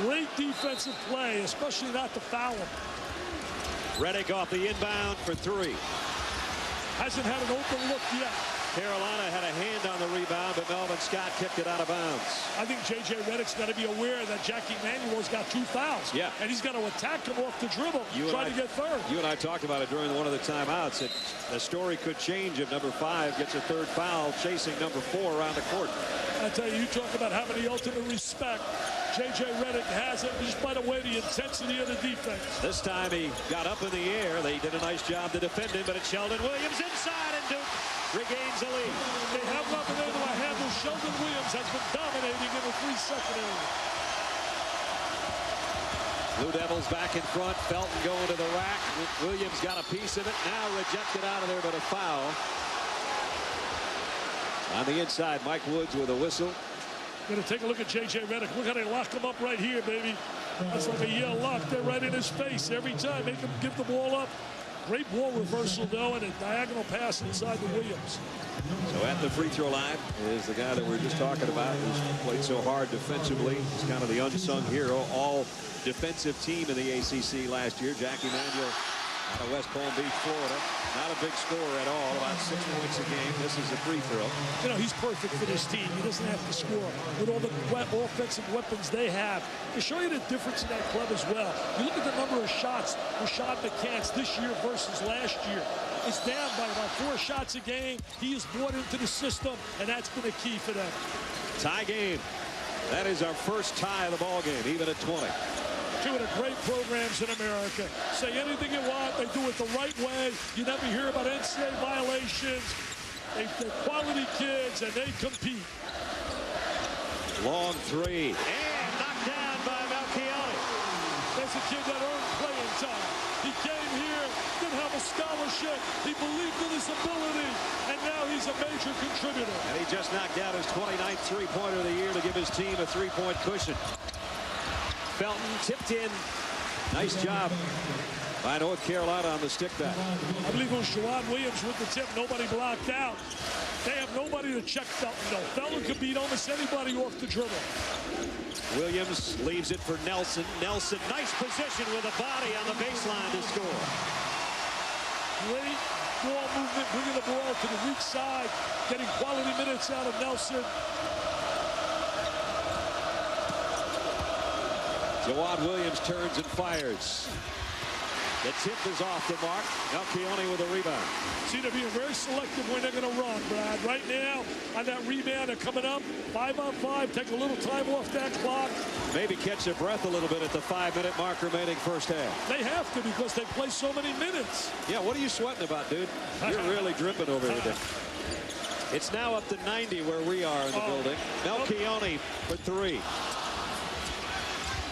Great defensive play, especially not to foul him. Redick off the inbound for three. Hasn't had an open look yet. Carolina had a hand on the rebound, but Melvin Scott kicked it out of bounds. I think J.J. Redick's got to be aware that Jackie Manuel's got 2 fouls. Yeah. And he's got to attack him off the dribble, try to get third. You and I talked about it during one of the timeouts. The story could change if number 5 gets a third foul chasing number 4 around the court. I tell you, you talk about having the ultimate respect. J.J. Redick has it just by the way the intensity of the defense. This time he got up in the air. They did a nice job to defend him, but it's Sheldon Williams inside, and Duke regains the lead. They have not been able to handle. Sheldon Williams has been dominating in the 3-second area. Blue Devils back in front. Felton going to the rack. Williams got a piece of it. Now rejected out of there, but a foul. On the inside, Mike Woods with a whistle. Going to take a look at J.J. Redick. Look how they lock him up right here, baby. That's like a Yale lock. They're right in his face every time. Make him give the ball up. Great ball reversal, though, and a diagonal pass inside the Williams. So at the free throw line is the guy that we were just talking about, who's played so hard defensively. He's kind of the unsung hero, all defensive team in the ACC last year. Jackie Manuel out of West Palm Beach, Florida. Not a big scorer at all, about 6 points a game. This is a free throw. You know, he's perfect for this team. He doesn't have to score. With all the offensive weapons they have, to show you the difference in that club as well. You look at the number of shots Rashad McCants this year versus last year. It's down by about 4 shots a game. He is brought into the system, and that's been a key for them. Tie game. That is our first tie of the ball game, even at 20. Two of the great programs in America. Say anything you want, they do it the right way. You never hear about NCAA violations. They're quality kids, and they compete. Long three. And knocked down by Alcione. There's a kid that earned playing time. He came here, didn't have a scholarship. He believed in his ability, and now he's a major contributor. And he just knocked out his 29th three-pointer of the year to give his team a 3-point cushion. Felton tipped in. Nice job by North Carolina on the stick back. I believe it was Jawad Williams with the tip. Nobody blocked out. They have nobody to check Felton, though. Felton could beat almost anybody off the dribble. Williams leaves it for Nelson. Nelson, nice position with a body on the baseline to score. Great ball movement, bringing the ball to the weak side, getting quality minutes out of Nelson. Jawad Williams turns and fires. The tip is off the mark. Alcione with a rebound. See, they're being very selective when they're going to run, Brad. Right now, on that rebound, they're coming up 5-on-5. Take a little time off that clock. Maybe catch their breath a little bit at the 5-minute mark remaining first half. They have to because they play so many minutes. Yeah, what are you sweating about, dude? You're really dripping over here. It's now up to 90 where we are in the building. Alcione for 3.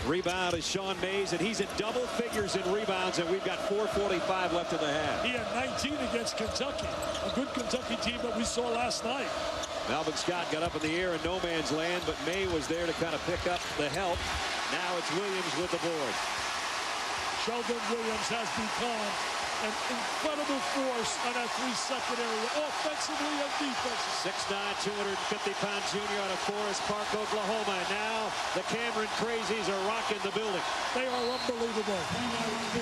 Rebound is Sean Mays, and he's in double figures in rebounds, and we've got 4:45 left in the half. He had 19 against Kentucky, a good Kentucky team that we saw last night. Melvin Scott got up in the air in no man's land, but May was there to kind of pick up the help. Now it's Williams with the board. Sheldon Williams has become an incredible force on that 3-second area, offensively and defensively. 6'9", 250-pound junior out of Forest Park, Oklahoma. And now the Cameron Crazies are rocking the building. They are unbelievable.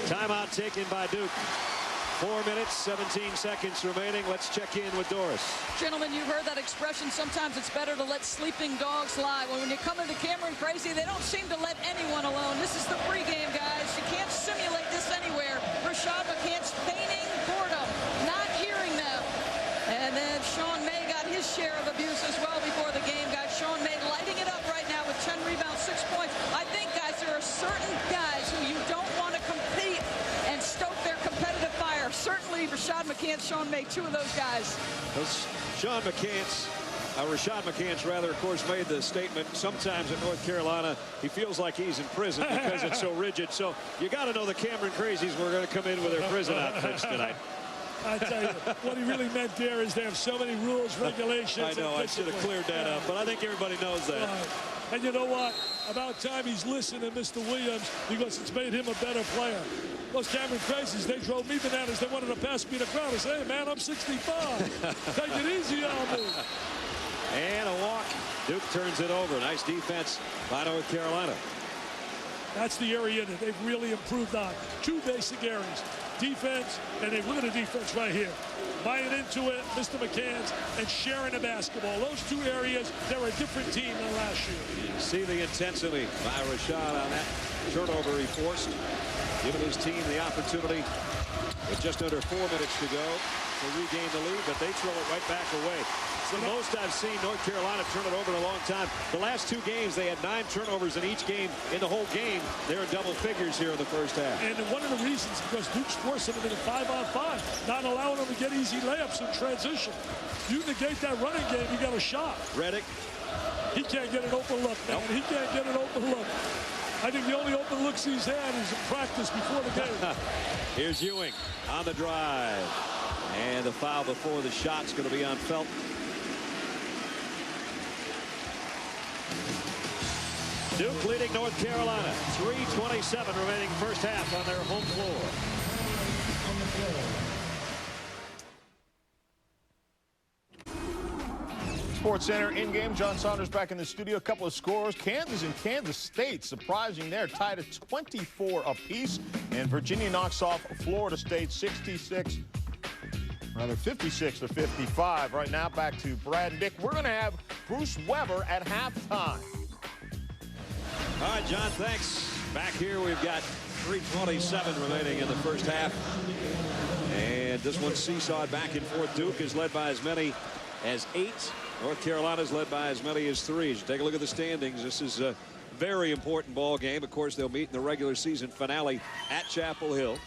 Timeout taken by Duke. 4 minutes, 17 seconds remaining. Let's check in with Doris. Gentlemen, you've heard that expression. Sometimes it's better to let sleeping dogs lie. Well, when you come into Cameron Crazy, they don't seem to let anyone alone. This is the pregame, guys. You can't simulate this anywhere. Rashad McCants feigning boredom, not hearing them. And then Sean May got his share of abuse as well before the game, guys. Sean May lighting it up right now with 10 rebounds, 6 points. I think, guys, there are certain guys who you don't want to compete and stoke their competitive fire. Certain McCants, Sean May, two of those guys. Rashad McCants, rather, of course, made the statement sometimes at North Carolina he feels like he's in prison because it's so rigid. So you got to know the Cameron Crazies were going to come in with their prison outfits tonight. I tell you, what he really meant there is they have so many rules, regulations. I know, I should have cleared that up, but I think everybody knows that. Right. And you know what? About time he's listening, Mr. Williams, because it's made him a better player. Those Cameron Crazies, they drove me bananas. They wanted to pass me the crown. I said, hey, man, I'm 65. Take it easy on me. And a walk. Duke turns it over. Nice defense by North Carolina. That's the area that they've really improved on. Two basic areas. Defense, and they look at the defense right here. Buying into it, Mr. McCants, and sharing the basketball. Those two areas, they're a different team than last year. You see the intensity by Rashad on that turnover he forced, giving his team the opportunity with just under 4 minutes to go to regain the lead, but they throw it right back away. It's the most I've seen North Carolina turn it over in a long time. The last two games, they had 9 turnovers in each game. In the whole game, they're in double figures here in the first half. And one of the reasons, because Duke's forcing them into 5-on-5, not allowing them to get easy layups in transition. You negate that running game, you got a shot. Redick. He can't get an open look, man. Nope. He can't get an open look. I think the only open looks he's had is in practice before the game. Here's Ewing on the drive. And the foul before the shot's going to be on Felton. Duke leading North Carolina. 3:27 remaining first half on their home floor. Sports Center in-game. John Saunders back in the studio. A couple of scores. Kansas and Kansas State, surprising there, tied at 24 apiece. And Virginia knocks off Florida State 56 to 55. Right now, back to Brad and Dick. We're going to have Bruce Weber at halftime. All right, John, thanks. Back here, we've got 3:27 remaining in the first half. And this one seesawed back and forth. Duke is led by as many as 8. North Carolina is led by as many as 3. As you take a look at the standings, this is a very important ball game. Of course, they'll meet in the regular season finale at Chapel Hill.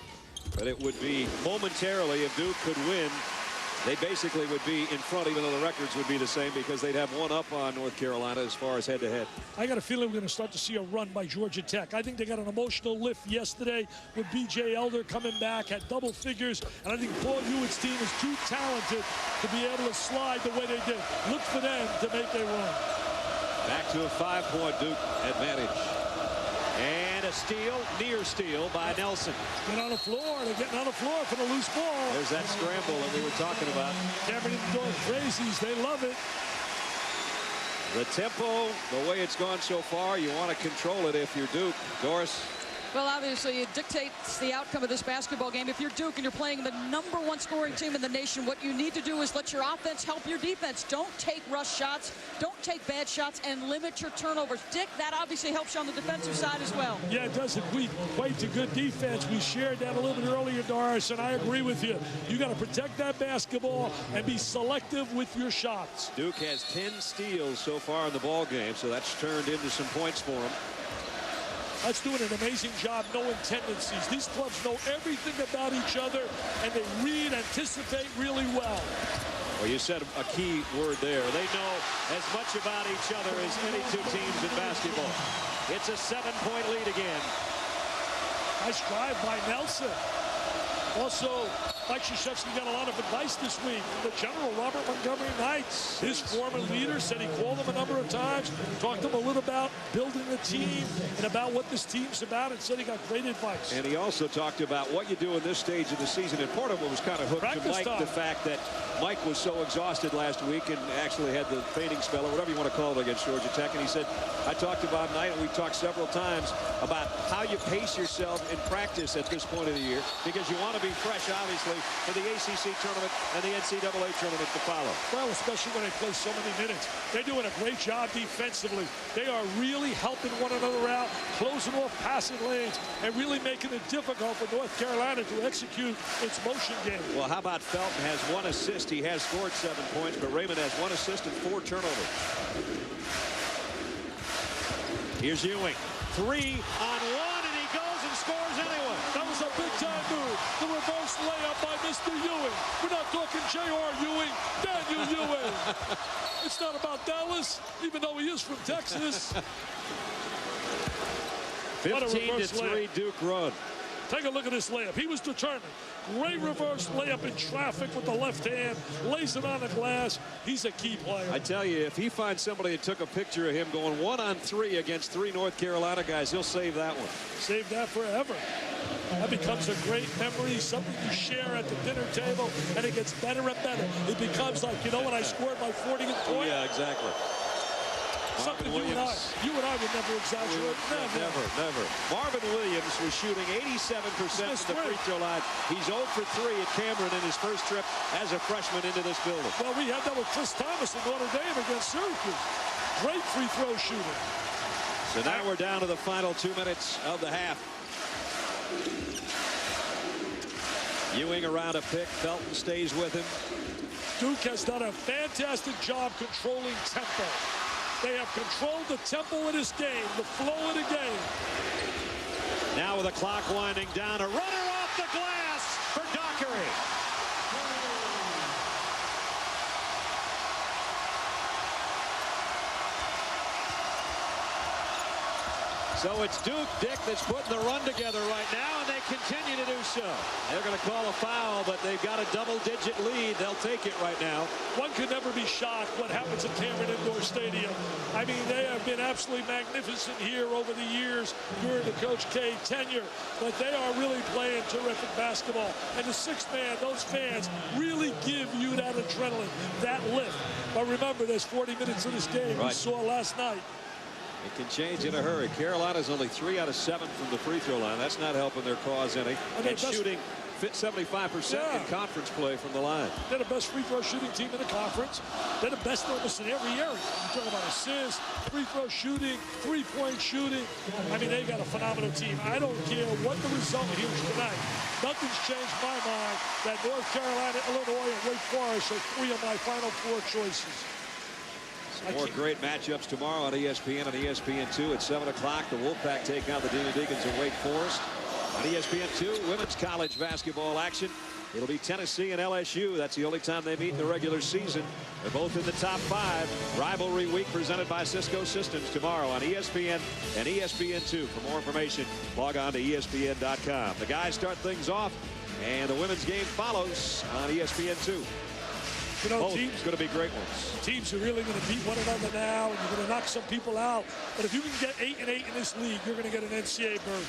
But it would be momentarily, if Duke could win, they basically would be in front, even though the records would be the same, because they'd have one up on North Carolina as far as head-to-head. I got a feeling we're going to start to see a run by Georgia Tech. I think they got an emotional lift yesterday with B.J. Elder coming back at double figures, and I think Paul Hewitt's team is too talented to be able to slide the way they did. Look for them to make a run. Back to a 5-point Duke advantage. And a steal, near steal by Nelson. Get on the floor. They're getting on the floor for the loose ball. There's that scramble that we were talking about. Cameron Indoor Crazies, they love it. The tempo, the way it's gone so far, you want to control it if you're Duke. Doris. Well, obviously, it dictates the outcome of this basketball game. If you're Duke and you're playing the #1 scoring team in the nation, what you need to do is let your offense help your defense. Don't take rush shots. Don't take bad shots, and limit your turnovers. Dick, that obviously helps you on the defensive side as well. Yeah, it does. We play to good defense. We shared that a little bit earlier, Doris, and I agree with you. You got to protect that basketball and be selective with your shots. Duke has 10 steals so far in the ball game, so that's turned into some points for them. That's doing an amazing job knowing tendencies. These clubs know everything about each other, and they read, anticipate really well. Well, you said a key word there. They know as much about each other as any two teams in basketball. It's a 7-point lead again. Nice drive by Nelson. Also, Mike Krzyzewski got a lot of advice this week from the general, Robert Montgomery Knights. His former leader said he called him a number of times, talked to him a little about building the team and about what this team's about, and said he got great advice. And he also talked about what you do in this stage of the season. And part of it was kind of hooked to Mike, the fact that Mike was so exhausted last week and actually had the fainting spell or whatever you want to call it against Georgia Tech. And he said, I talked to Bob Knight, and we talked several times about how you pace yourself in practice at this point of the year, because you want to be fresh, obviously, for the ACC tournament and the NCAA tournament to follow. Well, especially when they play so many minutes. They're doing a great job defensively. They are really helping one another out, closing off passing lanes, and really making it difficult for North Carolina to execute its motion game. Well, how about Felton has 1 assist. He has scored 7 points, but Raymond has 1 assist and 4 turnovers. Here's Ewing. 3 on 1, and he goes and scores anyway. That was a big-time move. The reverse layup by Mr. Ewing. We're not talking J.R. Ewing, Daniel Ewing. It's not about Dallas, even though he is from Texas. 15-3 Duke run. Take a look at this layup. He was determined. Great reverse layup in traffic with the left hand. Lays it on the glass. He's a key player. I tell you, if he finds somebody that took a picture of him going 1-on-3 against 3 North Carolina guys, he'll save that one. Save that forever. That becomes a great memory, something you share at the dinner table, and it gets better and better. It becomes like, you know, when I scored my 40th point? Yeah, exactly. Something you and I would never exaggerate. Never. Marvin Williams was shooting 87% from the free throw line. He's 0 for 3 at Cameron in his first trip as a freshman into this building. Well, we had that with Chris Thomas in Notre Dame against Syracuse. Great free throw shooter. So now we're down to the final 2 minutes of the half. Ewing around a pick. Felton stays with him. Duke has done a fantastic job controlling tempo. They have controlled the tempo of this game, the flow of the game. Now with the clock winding down, a runner off the glass for Dockery. So it's Duke, Dick, that's putting the run together right now, and they continue to do so. They're going to call a foul, but they've got a double-digit lead. They'll take it right now. One could never be shocked what happens at Cameron Indoor Stadium. I mean, they have been absolutely magnificent here over the years during the Coach K tenure, but they are really playing terrific basketball. And the sixth man, those fans really give you that adrenaline, that lift. But remember, there's 40 minutes of this game we saw last night. It can change in a hurry. Carolina's only 3 out of 7 from the free throw line. That's not helping their cause any. And shooting 75% in conference play from the line. They're the best free throw shooting team in the conference. They're the best almost in every area. You talk about assists, free throw shooting, three-point shooting. I mean, they got a phenomenal team. I don't care what the result here is tonight. Nothing's changed my mind that North Carolina, Illinois, and Wake Forest are 3 of my final 4 choices. More great matchups tomorrow on ESPN and ESPN2 at 7 o'clock. The Wolfpack take on the Demon Deacons of Wake Forest. On ESPN2, women's college basketball action. It'll be Tennessee and LSU. That's the only time they meet in the regular season. They're both in the top 5. Rivalry week presented by Cisco Systems tomorrow on ESPN and ESPN2. For more information, log on to ESPN.com. The guys start things off, and the women's game follows on ESPN2. You know, both teams going to be great ones. Teams are really going to beat one another now, and you're going to knock some people out. But if you can get 8-8 in this league, you're going to get an NCAA berth.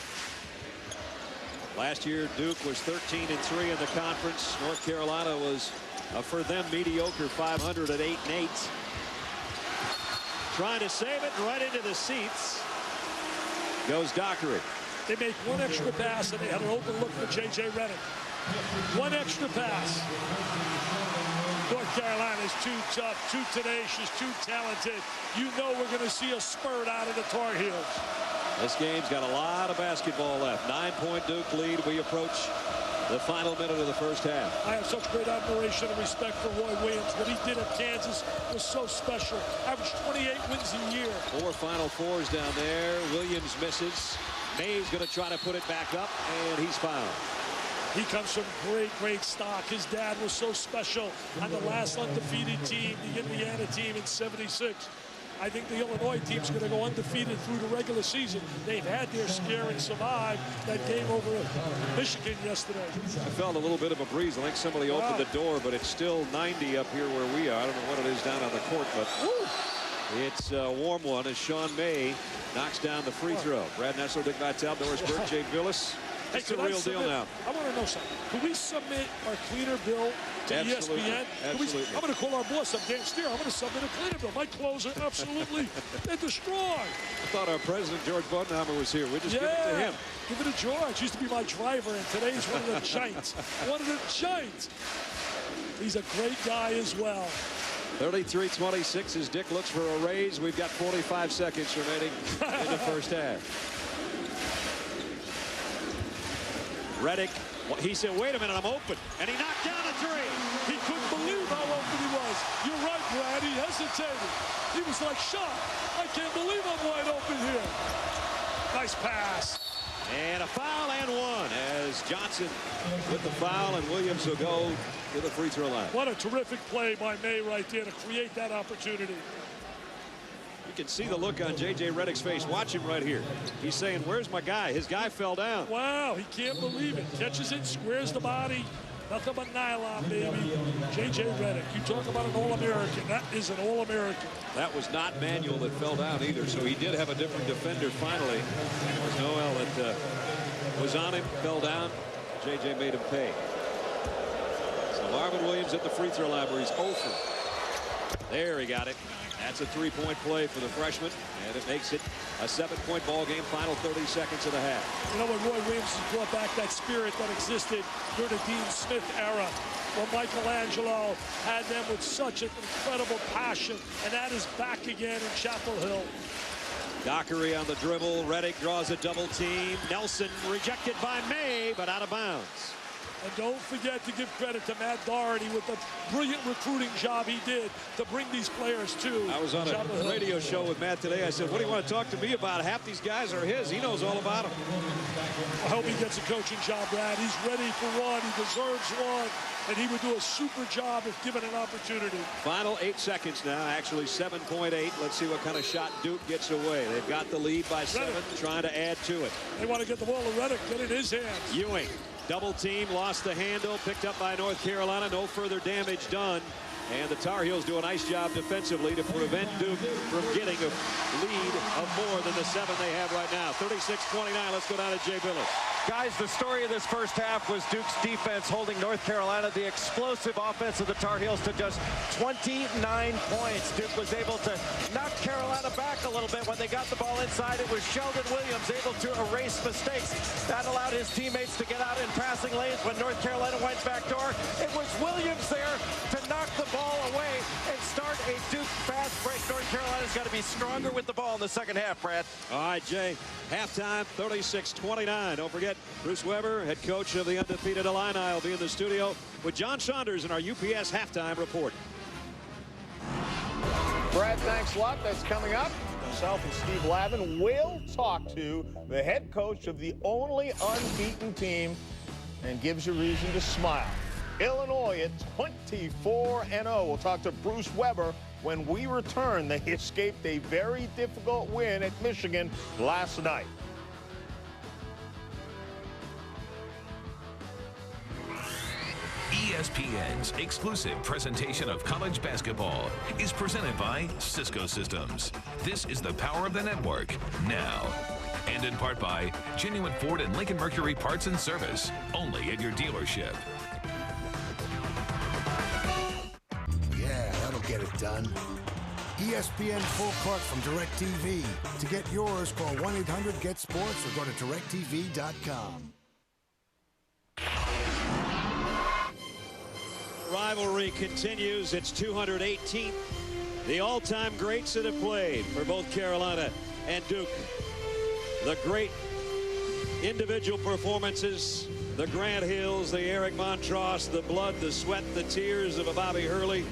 Last year, Duke was 13-3 in the conference. North Carolina was, for them, mediocre 500 at 8-8. Trying to save it right into the seats. Goes Dockery. They make one extra pass, and they had an open look for J.J. Redick. One extra pass. North Carolina is too tough, too tenacious, too talented. You know we're going to see a spurt out of the Tar Heels. This game's got a lot of basketball left. 9-point Duke lead. We approach the final minute of the first half. I have such great admiration and respect for Roy Williams. What he did at Kansas was so special. Averaged 28 wins a year. 4 Final Fours down there. Williams misses. May's going to try to put it back up, and he's fouled. He comes from great stock. His dad was so special on the last undefeated team, the Indiana team in '76. I think the Illinois team's going to go undefeated through the regular season. They've had their scare and survived that game over Michigan yesterday. I felt a little bit of a breeze. I think somebody opened the door, but it's still 90 up here where we are. I don't know what it is down on the court, but it's a warm one as Sean May knocks down the free throw. Brad Nessler, Dick Vitale, Doris Burke, Jay Billis. It's a real deal now. I want to know something. Can we submit our cleaner bill to ESPN? Absolutely. I'm going to call our boss up downstairs. I'm going to submit a cleaner bill. My clothes are absolutely they're destroyed. I thought our president, George Budenhammer, was here. We just give it to him. Give it to George. He used to be my driver, and today's one of the giants. One of the giants. He's a great guy as well. 33-26 as Dick looks for a raise. We've got 45 seconds remaining in the first half. Redick, he said, wait a minute, I'm open. And he knocked down a 3. He couldn't believe how open he was. You're right, Brad. He hesitated. He was like shocked. I can't believe I'm wide open here. Nice pass. And a foul and one as Johnson with the foul, and Williams will go to the free throw line. What a terrific play by May right there to create that opportunity. You can see the look on J.J. Redick's face. Watch him right here. He's saying, where's my guy? His guy fell down. Wow, he can't believe it. Catches it, squares the body. Nothing but nylon, baby. J.J. Redick. You talk about an All-American. That is an All-American. That was not Manuel that fell down either, so he did have a different defender finally. It was Noel that was on him, fell down. J.J. made him pay. So Marvin Williams at the free throw line where he's 0 for. There, he got it. That's a three-point play for the freshman, and it makes it a 7-point ball game. Final 30 seconds of the half. You know what, Roy Williams has brought back that spirit that existed during the Dean Smith era, where Michelangelo had them with such an incredible passion, and that is back again in Chapel Hill. Dockery on the dribble. Redick draws a double team. Nelson rejected by May, but out of bounds. And don't forget to give credit to Matt Doherty with the brilliant recruiting job he did to bring these players to. I was on a radio show with Matt today. I said, what do you want to talk to me about? Half these guys are his. He knows all about them. I hope he gets a coaching job, Brad. He's ready for one. He deserves one. And he would do a super job if given an opportunity. Final 8 seconds now. Actually 7.8. Let's see what kind of shot Duke gets away. They've got the lead by 7, trying to add to it. They want to get the ball to Redick. Get it in his hands. Ewing. Double team, lost the handle, picked up by North Carolina. No further damage done. And the Tar Heels do a nice job defensively to prevent Duke from getting a lead of more than the 7 they have right now. 36-29. Let's go down to Jay Billis. Guys, the story of this first half was Duke's defense holding North Carolina, the explosive offense of the Tar Heels, to just 29 points. Duke was able to knock Carolina back a little bit when they got the ball inside. It was Sheldon Williams able to erase mistakes. That allowed his teammates to get out in passing lanes when North Carolina went backdoor. It was Williams there to knock the ball away and start a Duke fast break. North Carolina's got to be stronger with the ball in the second half, Brad. All right, Jay. Halftime, 36-29. Don't forget, Bruce Weber, head coach of the undefeated Illini, will be in the studio with John Saunders in our UPS halftime report. Brad, thanks a lot. That's coming up. Myself and Steve Lavin will talk to the head coach of the only unbeaten team and gives you reason to smile. Illinois at 24-0. We'll talk to Bruce Weber when we return. They escaped a very difficult win at Michigan last night. ESPN's exclusive presentation of college basketball is presented by Cisco Systems. This is the power of the network now. And in part by genuine Ford and Lincoln Mercury parts and service, only at your dealership. Yeah, that'll get it done. ESPN Full Court from DirecTV. To get yours, call 1-800-GET-SPORTS or go to directtv.com. Rivalry continues. It's 218th. The all-time greats that have played for both Carolina and Duke. The great individual performances, the Grant Hills, the Eric Montross, the blood, the sweat, the tears of a Bobby Hurley,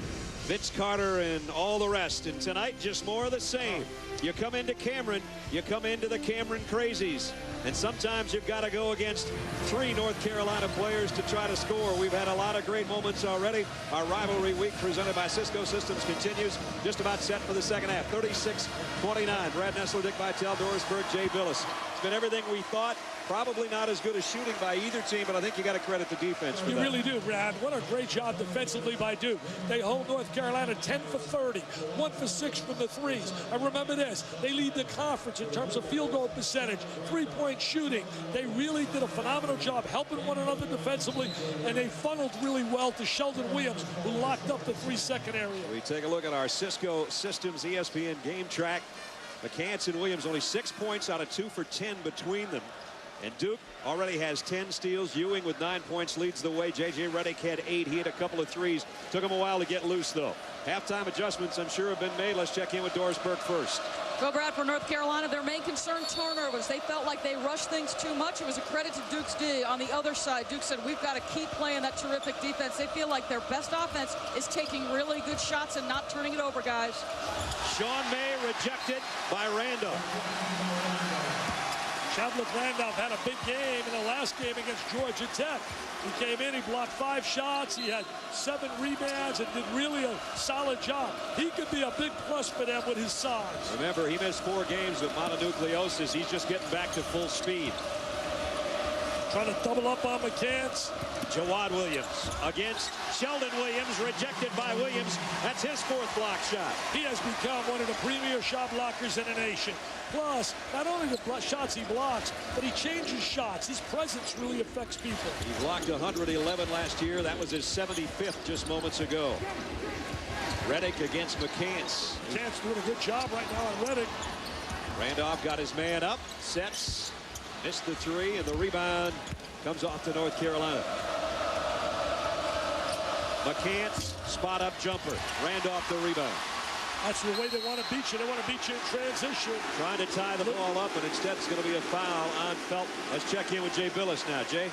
Vince Carter, and all the rest. And tonight, just more of the same. You come into Cameron, you come into the Cameron Crazies. And sometimes you've got to go against 3 North Carolina players to try to score. We've had a lot of great moments already. Our rivalry week presented by Cisco Systems continues. Just about set for the second half. 36-29. Brad Nessler, Dick Vitale, Doris Burke, Jay Billis. It's been everything we thought. Probably not as good as shooting by either team, but I think you got to credit the defense for that. You really do, Brad. What a great job defensively by Duke. They hold North Carolina 10 for 30, 1 for 6 from the threes. And remember this, they lead the conference in terms of field goal percentage, three-point shooting. They really did a phenomenal job helping one another defensively, and they funneled really well to Sheldon Williams, who locked up the 3-second area. We take a look at our Cisco Systems ESPN game track. McCants and Williams only 6 points out of 2 for 10 between them. And Duke already has 10 steals. Ewing with 9 points leads the way. J.J. Redick had 8. He hit a couple of threes. Took him a while to get loose, though. Halftime adjustments, I'm sure, have been made. Let's check in with Doris Burke first. Well, Brad, for North Carolina, their main concern, turnovers. They felt like they rushed things too much. It was a credit to Duke's D. On the other side, Duke said, we've got to keep playing that terrific defense. They feel like their best offense is taking really good shots and not turning it over, guys. Sean May rejected by Randall. Chadwick Randolph had a big game in the last game against Georgia Tech. He came in, he blocked 5 shots, he had 7 rebounds, and did really a solid job. He could be a big plus for them with his size. Remember, he missed 4 games with mononucleosis. He's just getting back to full speed. Trying to double up on McCants. Jawad Williams against Sheldon Williams, rejected by Williams. That's his 4th block shot. He has become one of the premier shot blockers in the nation. Plus, not only the shots he blocks, but he changes shots. His presence really affects people. He blocked 111 last year. That was his 75th just moments ago. Redick against McCants. McCants doing a good job right now on Redick. Randolph got his man up, sets, missed the 3, and the rebound comes off to North Carolina. McCants, spot up jumper. Randolph the rebound. That's the way they want to beat you. They want to beat you in transition. Trying to tie the ball up, and instead it's going to be a foul on Felton. Let's check in with Jay Billis now. Jay?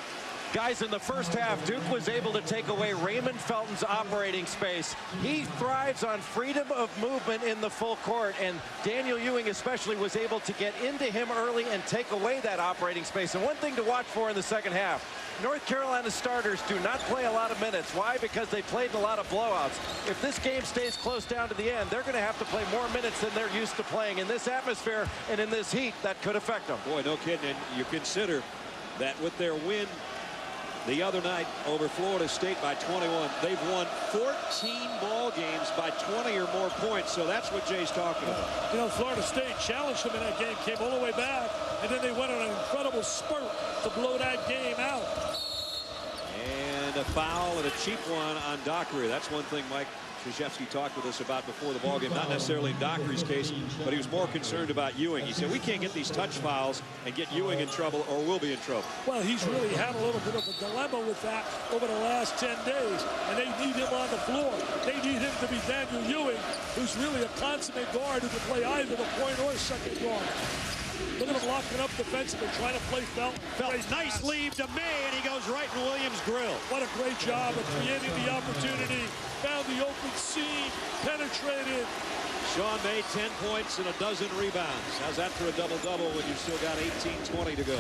Guys, in the first half, Duke was able to take away Raymond Felton's operating space. He thrives on freedom of movement in the full court, and Daniel Ewing especially was able to get into him early and take away that operating space. And one thing to watch for in the second half, North Carolina starters do not play a lot of minutes. Why? Because they played in a lot of blowouts. If this game stays close down to the end, they're going to have to play more minutes than they're used to playing. In this atmosphere and in this heat, that could affect them. Boy, no kidding. And you consider that with their win the other night over Florida State by 21, they've won 14 ball games by 20 or more points. So that's what Jay's talking about. You know, Florida State challenged them in that game, came all the way back, and then they went on an incredible spurt to blow that game out. And a foul and a cheap one on Dockery. That's one thing Mike Krzyzewski talked with us about before the ballgame. Not necessarily in Dockery's case, but he was more concerned about Ewing. He said, we can't get these touch fouls and get Ewing in trouble, or we'll be in trouble. Well, he's really had a little bit of a dilemma with that over the last 10 days, and they need him on the floor. They need him to be Daniel Ewing, who's really a consummate guard who can play either the point or second guard. Look at him locking up defensively, trying to play Felton. Nice lead to May, and he goes right in Williams' grill. What a great job of creating the opportunity. Found the open seam, penetrated. Sean May, 10 points and a dozen rebounds. How's that for a double-double when you've still got 18-20 to go?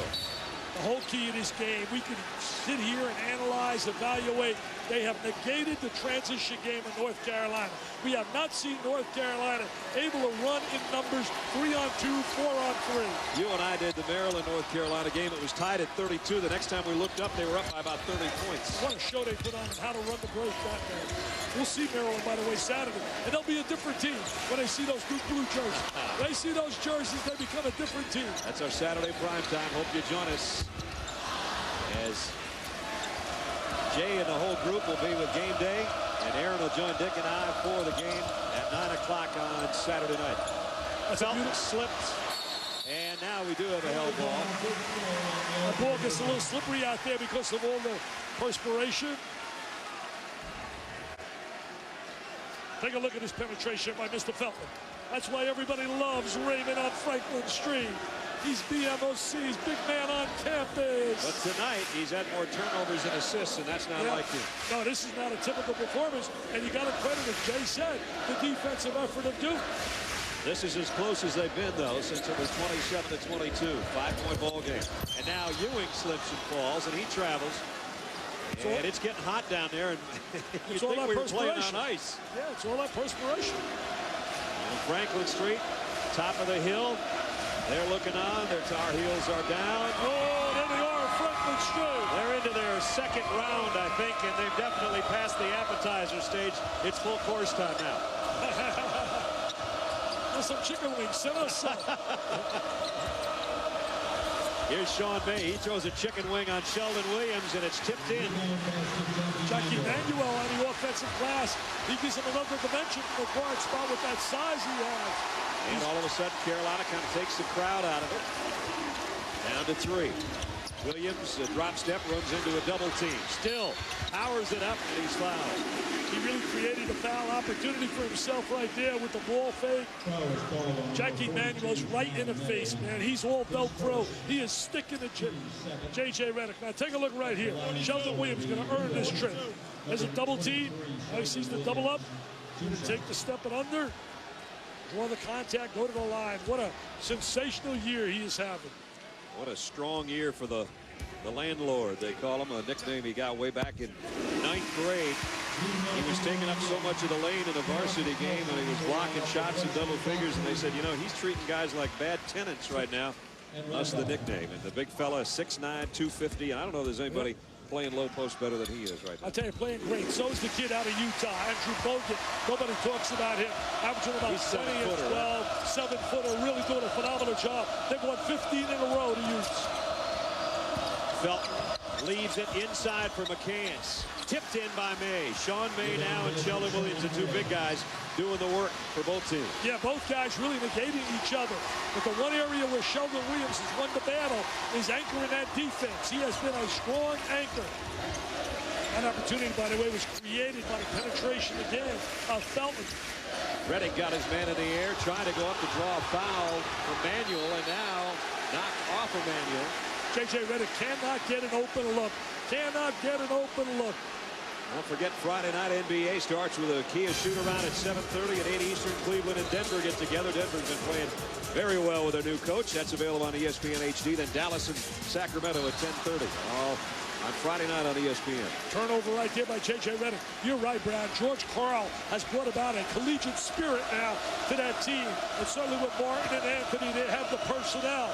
The whole key of this game, we can sit here and analyze, evaluate. They have negated the transition game in North Carolina. We have not seen North Carolina able to run in numbers 3-on-2, 4-on-3. You and I did the Maryland-North Carolina game. It was tied at 32. The next time we looked up, they were up by about 30 points. What a show they put on and how to run the break that day. We'll see Maryland, by the way, Saturday. And they'll be a different team when they see those Duke blue jerseys. They see those jerseys, they become a different team. That's our Saturday primetime. Hope you join us as Jay and the whole group will be with game day, and Aaron will join Dick and I for the game at 9 o'clock on Saturday night. Felton slipped, and now we do have a held ball. The ball gets a little slippery out there because of all the perspiration. Take a look at his penetration by Mr. Felton. That's why everybody loves Raymond on Franklin Street. He's BMOC's big man on campus. But tonight, he's had more turnovers and assists, and that's not like him. No, this is not a typical performance, and you got to credit, as Jay said, the defensive effort of Duke. This is as close as they've been, though, since it was 27-22, 5-point ball game. And now Ewing slips and falls, and he travels. And it's getting hot down there, and you think we were playing on ice. Yeah, it's all that perspiration. And Franklin Street, top of the hill. They're looking on. Their Tar Heels are down. Oh, there they are, Franklin Street. They're into their second round, I think, and they've definitely passed the appetizer stage. It's full course time now. There's some chicken wings. Send us some. Here's Sean May. He throws a chicken wing on Sheldon Williams, and it's tipped in. Jackie Manuel on the offensive glass. He gives him another dimension for the guard spot with that size he has. And all of a sudden, Carolina kind of takes the crowd out of it. Down to 3. Williams, a drop step, runs into a double team. Still powers it up, and he's fouled. He really created a foul opportunity for himself right there with the ball fake. Jackie Manuel's right in the face, man. He's all Velcro. He is sticking to J.J. Redick. Now take a look right here. Sheldon Williams going to earn this trip. There's a double team. Now he sees the double up. Take the step and under. Draw the contact, go to the line. What a sensational year he is having. What a strong year for the landlord, they call him, a nickname he got way back in 9th grade. He was taking up so much of the lane in a varsity game, and he was blocking shots in double figures, and they said, you know, he's treating guys like bad tenants right now. Thus the nickname. And the big fella, 6'9", 250, and I don't know if there's anybody playing low post better than he is right now. I'll tell you, playing great. So is the kid out of Utah, Andrew Bogut. Nobody talks about him. Averaging about 20 and 12, 7-footer, really doing a phenomenal job. They've won 15 in a row to Utes. Felton leaves it inside for McCants. Tipped in by May. Sean May now and Sheldon Williams, the two big guys, doing the work for both teams. Yeah, both guys really negating each other. But the one area where Sheldon Williams has won the battle is anchoring that defense. He has been a strong anchor. That opportunity, by the way, was created by penetration again of Felton. Reddick got his man in the air, trying to go up to draw a foul from Manuel, and now knocked off of Manuel. J.J. Reddick cannot get an open look. Cannot get an open look. Don't forget, Friday night NBA starts with a Kia shoot-around at 7:30 at 8 Eastern. Cleveland and Denver get together. Denver's been playing very well with their new coach. That's available on ESPN HD. Then Dallas and Sacramento at 10:30. All on Friday night on ESPN. Turnover right there by J.J. Reddick. You're right, Brad. George Karl has brought about a collegiate spirit now to that team. And certainly with Martin and Anthony, they have the personnel.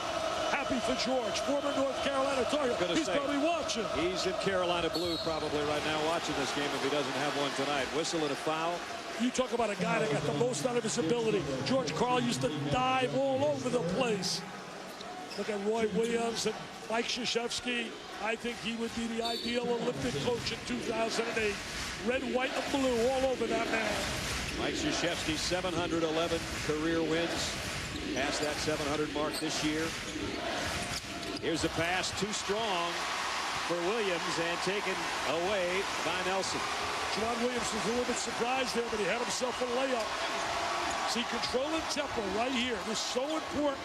Happy for George, former North Carolina Tar. He's probably watching. He's in Carolina blue probably right now watching this game if he doesn't have one tonight. Whistle and a foul. You talk about a guy that got the most out of his ability. George Karl used to dive all over the place. Look at Roy Williams and Mike Krzyzewski. I think he would be the ideal Olympic coach in 2008. Red, white, and blue all over that man. Mike Krzyzewski, 711 career wins. Past that 700 mark this year. Here's a pass, too strong for Williams and taken away by Nelson. Juwan Williams was a little bit surprised there, but he had himself a layup. See, controlling tempo right here. This is so important.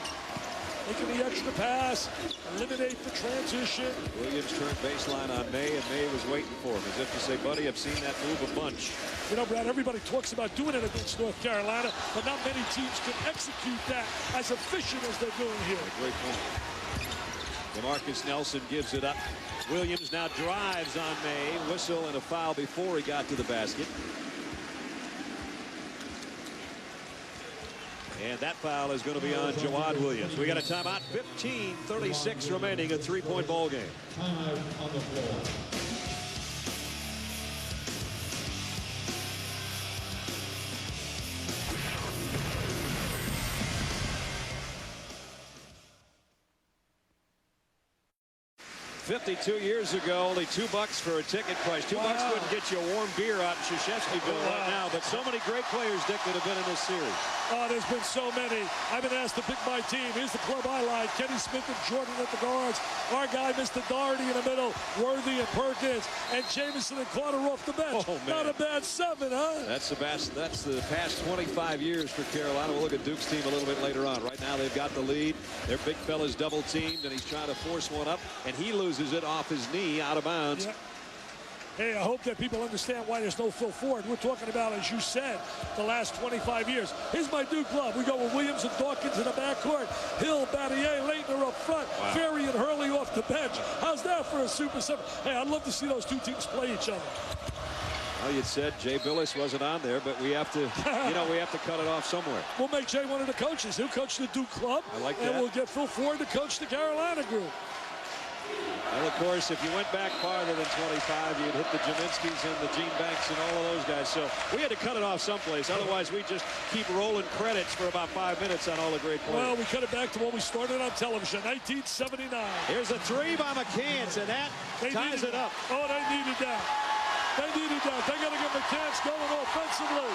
Making the extra pass, eliminate the transition. Williams turned baseline on May, and May was waiting for him, as if to say, buddy, I've seen that move a bunch. You know, Brad, everybody talks about doing it against North Carolina, but not many teams can execute that as efficient as they're doing here. Great point. DeMarcus Nelson gives it up. Williams now drives on May. Whistle and a foul before he got to the basket. And that foul is going to be on Jawad Williams. We got a timeout. 15:36 remaining, a three-point ball game. Time on the floor. 52 years ago, only $2 for a ticket price. $2 wouldn't get you a warm beer out in Krzyzewskiville right now, but so many great players, Dick, that have been in this series. Oh, there's been so many. I've been asked to pick my team. Here's the club I like. Kenny Smith and Jordan at the guards. Our guy, Mr. Doherty in the middle. Worthy and Perkins. And Jamison and Carter off the bench. Oh, man. Not a bad 7, huh? That's the best. That's the past 25 years for Carolina. We'll look at Duke's team a little bit later on. Right now, they've got the lead. Their big fella's double teamed, and he's trying to force one up, and he loses it off his knee out of bounds. Yeah. Hey, I hope that people understand why there's no Phil Ford. We're talking about, as you said, the last 25 years. Here's my Duke club. We go with Williams and Dawkins in the backcourt. Hill, Battier, Leitner up front. Wow. Ferry and Hurley off the bench. How's that for a Super 7? Hey, I'd love to see those two teams play each other. Well, you said Jay Billis wasn't on there, but we have to, you know, we have to cut it off somewhere. We'll make Jay one of the coaches. He'll coach the Duke club. I like that. And we'll get Phil Ford to coach the Carolina group. And of course, if you went back farther than 25, you'd hit the Jaminskis and the Gene Banks and all of those guys. So we had to cut it off someplace. Otherwise, we just keep rolling credits for about 5 minutes on all the great players. Well, we cut it back to when we started on television, 1979. Here's a three by McCants, and that ties it up. Oh, they needed that. They needed that. They got to get McCants going offensively.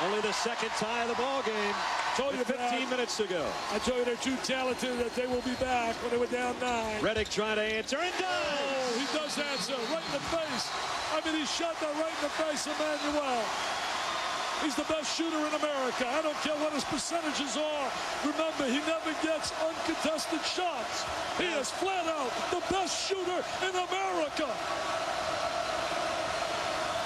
Only the second tie of the ball game. Told you 15 minutes to go. I told you they're too talented that they will be back when they were down 9. Reddick trying to answer and does. Oh, he does answer right in the face. I mean, he shot that right in the face of Manuel. He's the best shooter in America. I don't care what his percentages are. Remember, he never gets uncontested shots. He is flat out the best shooter in America.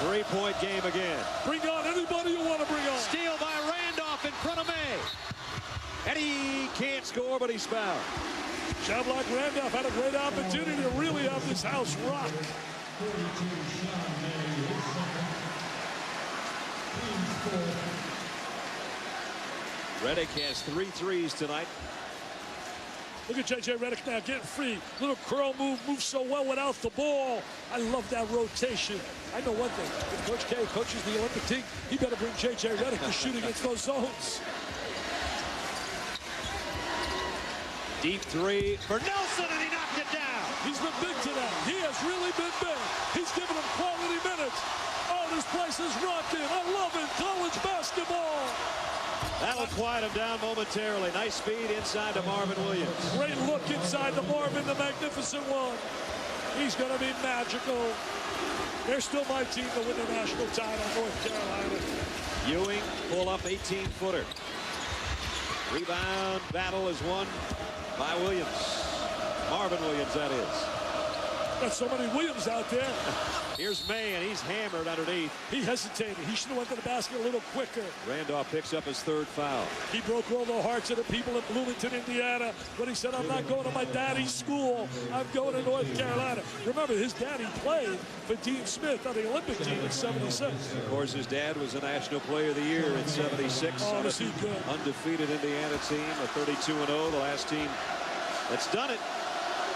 3-point game again. Bring on anybody you want to bring on. Steal by Randolph in front of May. And he can't score, but he's fouled. Shamrock Randolph had a great opportunity to really have this house rock. Redick has 3 threes tonight. Look at J.J. Redick now getting free. Little curl move, moves so well without the ball. I love that rotation. I know one thing. If Coach K coaches the Olympic team, he better bring J.J. Redick to shoot against those zones. Deep 3 for Nelson, and he knocked it down. He's been big today. He has really been big. He's given them quality minutes. Oh, this place is rocking. I love it. College basketball. That'll quiet him down momentarily. Nice speed inside to Marvin Williams. Great look inside to Marvin, the magnificent one. He's going to be magical. They're still my team to win the national title, North Carolina. Ewing, pull up 18-footer. Rebound battle is won by Williams. Marvin Williams, that is. Got so many Williams out there. Here's May, and he's hammered underneath. He hesitated. He should have went to the basket a little quicker. Randolph picks up his 3rd foul. He broke all the hearts of the people in Bloomington, Indiana, when he said, I'm not going to my daddy's school. I'm going to North Carolina. Remember, his daddy played for Dean Smith on the Olympic team in '76. Of course, his dad was a National Player of the Year in '76. Oh, is he good? Undefeated Indiana team, a 32-0, the last team that's done it.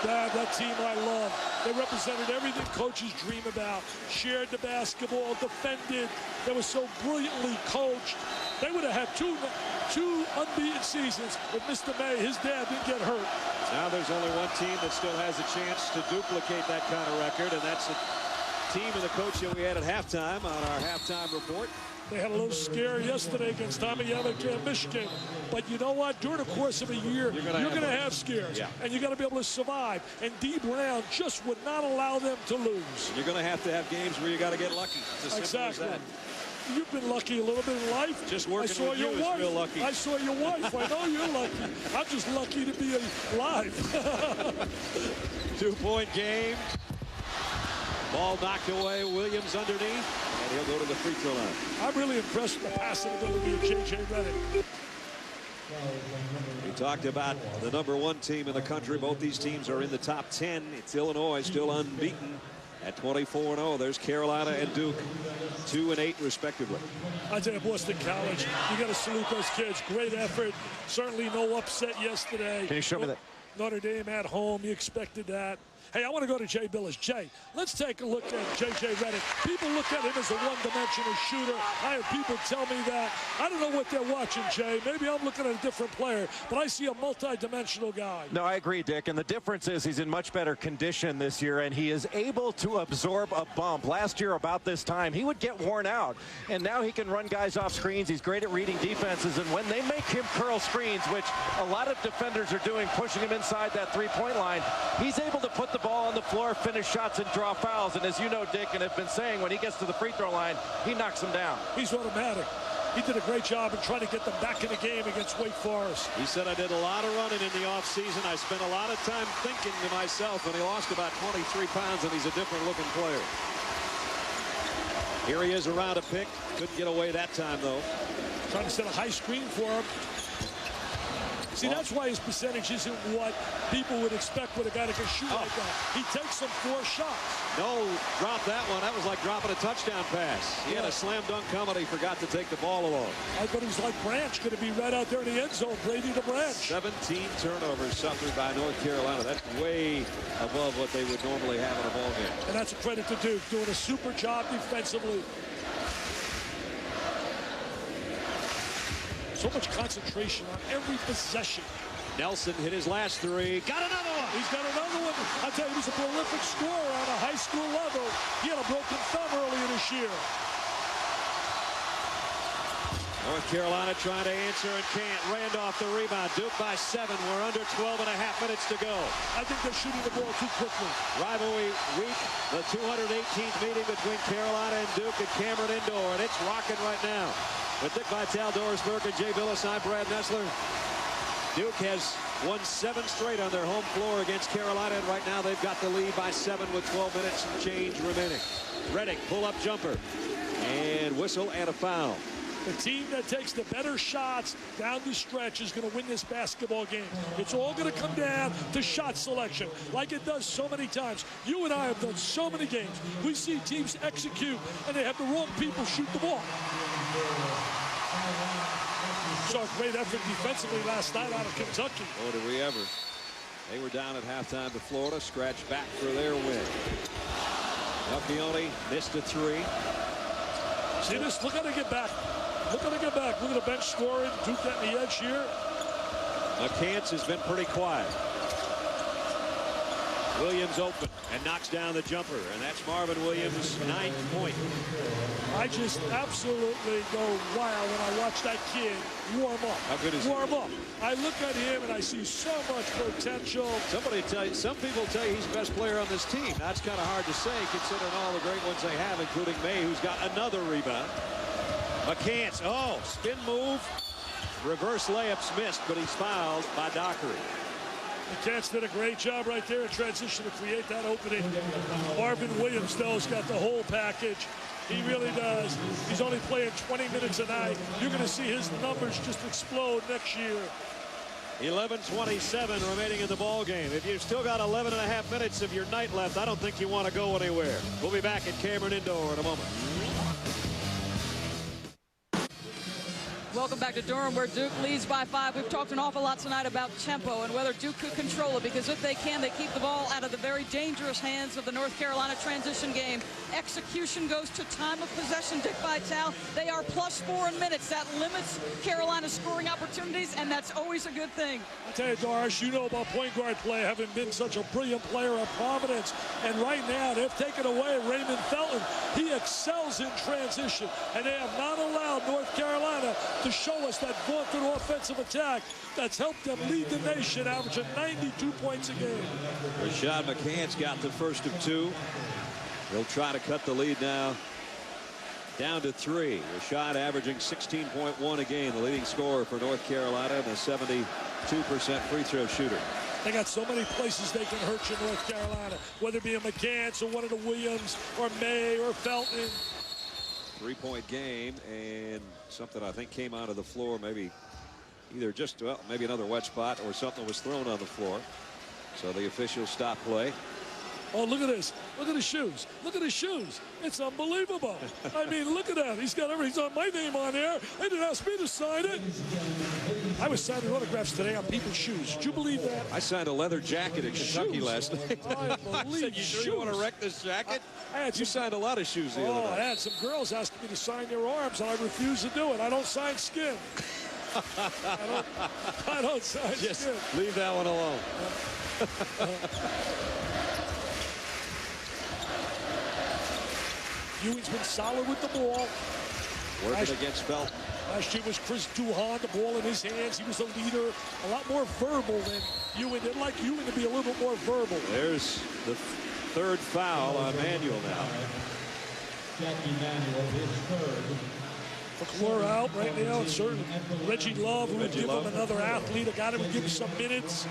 Dad, that team I love. They represented everything coaches dream about. Shared the basketball, defended. They were so brilliantly coached. They would have had two unbeaten seasons if Mr. May, his dad, didn't get hurt. Now there's only one team that still has a chance to duplicate that kind of record, and that's the team and the coach that we had at halftime on our halftime report. They had a little scare yesterday against Tommy Yavik in Michigan. But you know what? During the course of a year, you're going to have scares. Yeah. And you got to be able to survive. And Dee Brown just would not allow them to lose. You're going to have games where you got to get lucky. It's as simple as that. You've been lucky a little bit in life. Just working with you is real lucky. I saw your wife. I know you're lucky. I'm just lucky to be alive. 2-point game. Ball knocked away. Williams underneath. And he'll go to the free throw line. I'm really impressed with the passing ability of J.J. Redick. We talked about the #1 team in the country. Both these teams are in the top 10. It's Illinois, still unbeaten at 24-0. There's Carolina and Duke, 2 and 8 respectively. I tell you, Boston College, you got to salute those kids. Great effort. Certainly no upset yesterday. Can you show me that? Notre Dame at home. You expected that. Hey, I want to go to Jay Billis. Jay, let's take a look at J.J. Redick. People look at him as a one-dimensional shooter. I have people tell me that. I don't know what they're watching, Jay. Maybe I'm looking at a different player, but I see a multi-dimensional guy. No, I agree, Dick. And the difference is he's in much better condition this year, and he is able to absorb a bump. Last year, about this time, he would get worn out, and now he can run guys off screens. He's great at reading defenses, and when they make him curl screens, which a lot of defenders are doing, pushing him inside that three-point line, he's able to put the ball on the floor, finish shots, and draw fouls. And as you know, Dick, and have been saying, when he gets to the free throw line, he knocks them down. He's automatic. He did a great job in trying to get them back in the game against Wake Forest. He said, I did a lot of running in the offseason. I spent a lot of time thinking to myself, and he lost about 23 pounds, and he's a different-looking player. Here he is around a pick. Couldn't get away that time, though. Trying to set a high screen for him. See, that's why his percentage isn't what people would expect with a guy that can shoot like that. He takes them 4 shots. No, dropped that one. That was like dropping a touchdown pass. He had a slam dunk coming. He forgot to take the ball along. I thought he was like Branch, going to be right out there in the end zone. Brady to Branch. 17 turnovers suffered by North Carolina. That's way above what they would normally have in a ball game. And that's a credit to Duke, doing a super job defensively. So much concentration on every possession. Nelson hit his last 3. Got another one. He's got another one. I'll tell you, he was a prolific scorer on a high school level. He had a broken thumb earlier this year. North Carolina trying to answer and can't. Randolph the rebound. Duke by 7. We're under 12 and a half minutes to go. I think they're shooting the ball too quickly. Rivalry week, the 218th meeting between Carolina and Duke at Cameron Indoor, and it's rocking right now. With Dick Vitale, Doris Burke, and Jay Billis, I'm Brad Nessler. Duke has won 7 straight on their home floor against Carolina, and right now they've got the lead by 7 with 12 minutes and change remaining. Redick, pull-up jumper, and whistle and a foul. The team that takes the better shots down the stretch is going to win this basketball game. It's all going to come down to shot selection, like it does so many times. You and I have done so many games. We see teams execute, and they have the wrong people shoot the ball. Saw a great effort defensively last night out of Kentucky. Oh, did we ever. They were down at halftime to Florida, scratched back for their win. Alcione missed a three. See this? Look how they get back. Look how they get back. Look at the bench scoring. Duke getting the edge here. McCants has been pretty quiet. Williams open and knocks down the jumper, and that's Marvin Williams' 9th point. I just absolutely go wild when I watch that kid warm up. How good is he? Warm up. I look at him and I see so much potential. Some people tell you he's the best player on this team. That's kind of hard to say considering all the great ones they have, including May, who's got another rebound. McCants, spin move. Reverse layups missed, but he's fouled by Dockery. The Cats did a great job right there in transition to create that opening. Marvin Williams, though, has got the whole package. He really does. He's only playing 20 minutes a night. You're going to see his numbers just explode next year. 11:27 remaining in the ball game. If you've still got 11 and a half minutes of your night left, I don't think you want to go anywhere. We'll be back at Cameron Indoor in a moment. Welcome back to Durham, where Duke leads by 5. We've talked an awful lot tonight about tempo and whether Duke could control it, because if they can, they keep the ball out of the very dangerous hands of the North Carolina transition game. Execution goes to time of possession. Dick Vitale, they are +4 in minutes. That limits Carolina's scoring opportunities, and that's always a good thing. I tell you, Doris, you know about point guard play, having been such a brilliant player of Providence. And right now, they've taken away Raymond Felton. He excels in transition, and they have not allowed North Carolina to show us that vaunted offensive attack that's helped them lead the nation, averaging 92 points a game. Rashad McCants got the first of 2. They'll try to cut the lead now down to 3. Rashad averaging 16.1 a game, the leading scorer for North Carolina, and a 72% free throw shooter. They got so many places they can hurt you in North Carolina, whether it be a McCants or one of the Williams or May or Felton. 3-point game, and something I think came out of the floor, maybe either just, maybe another wet spot or something was thrown on the floor. So the officials stop play. Oh, look at this. Look at his shoes. Look at his shoes. It's unbelievable. I mean, look at that. He's got everything on my name on there. They didn't ask me to sign it. I was signing autographs today on people's shoes. Did you believe that? I signed a leather jacket in Kentucky last night. I believe said, you sure you want to wreck this jacket? You signed a lot of shoes the other night. I had some girls asking me to sign their arms, and I refused to do it. I don't sign skin. I don't sign skin. Leave that one alone. Ewing's been solid with the ball. Working against Felton. Last year was Chris Duhon, the ball in his hands. He was a leader, a lot more verbal than Ewing. They'd like Ewing to be a little bit more verbal. There's the third foul on Manuel now. Jackie Manuel, his third. McClure out right now. It's certain Reggie Love, who would give him another athlete, a guy that would give him some minutes.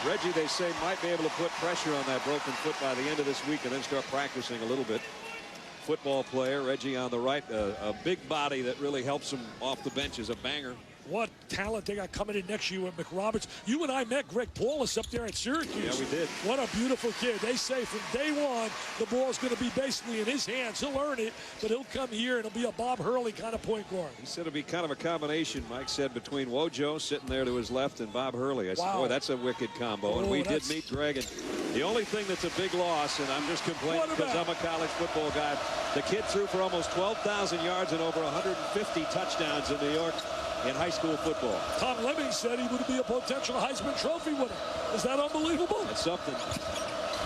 Reggie, they say, might be able to put pressure on that broken foot by the end of this week and then start practicing a little bit. Football player, Reggie on the right, a big body that really helps him off the bench is a banger. What talent they got coming in next year with McRoberts. You and I met Greg Paulus up there at Syracuse. Yeah, we did. What a beautiful kid. They say from day one, the ball's going to be basically in his hands. He'll earn it, but he'll come here and he'll be a Bob Hurley kind of point guard. He said it'll be kind of a combination, Mike said, between Wojo sitting there to his left and Bob Hurley. I said, boy, that's a wicked combo. And we did meet Greg. And the only thing that's a big loss, and I'm just complaining because I'm a college football guy, the kid threw for almost 12,000 yards and over 150 touchdowns in New York in high school football. Tom Lemming said he would be a potential Heisman Trophy winner. Is that unbelievable? That's something.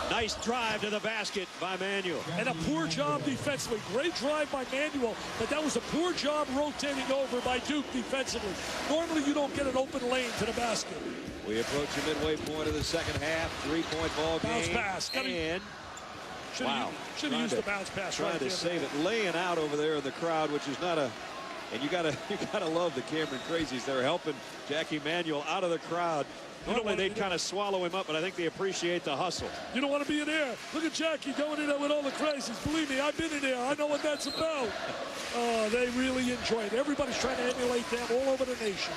Nice drive to the basket by Manuel. And a poor job defensively. Great drive by Manuel, but that was a poor job rotating over by Duke defensively. Normally you don't get an open lane to the basket. We approach the midway point of the second half. 3-point ball game. Bounce pass. And should have used the bounce pass. Trying to save it. Laying out over there in the crowd, which is not a... And you gotta love the Cameron Crazies. They're helping Jackie Manuel out of the crowd. Normally they'd kind of swallow him up, but I think they appreciate the hustle. You don't want to be in there. Look at Jackie going in there with all the crazies. Believe me, I've been in there. I know what that's about. They really enjoy it. Everybody's trying to emulate them all over the nation.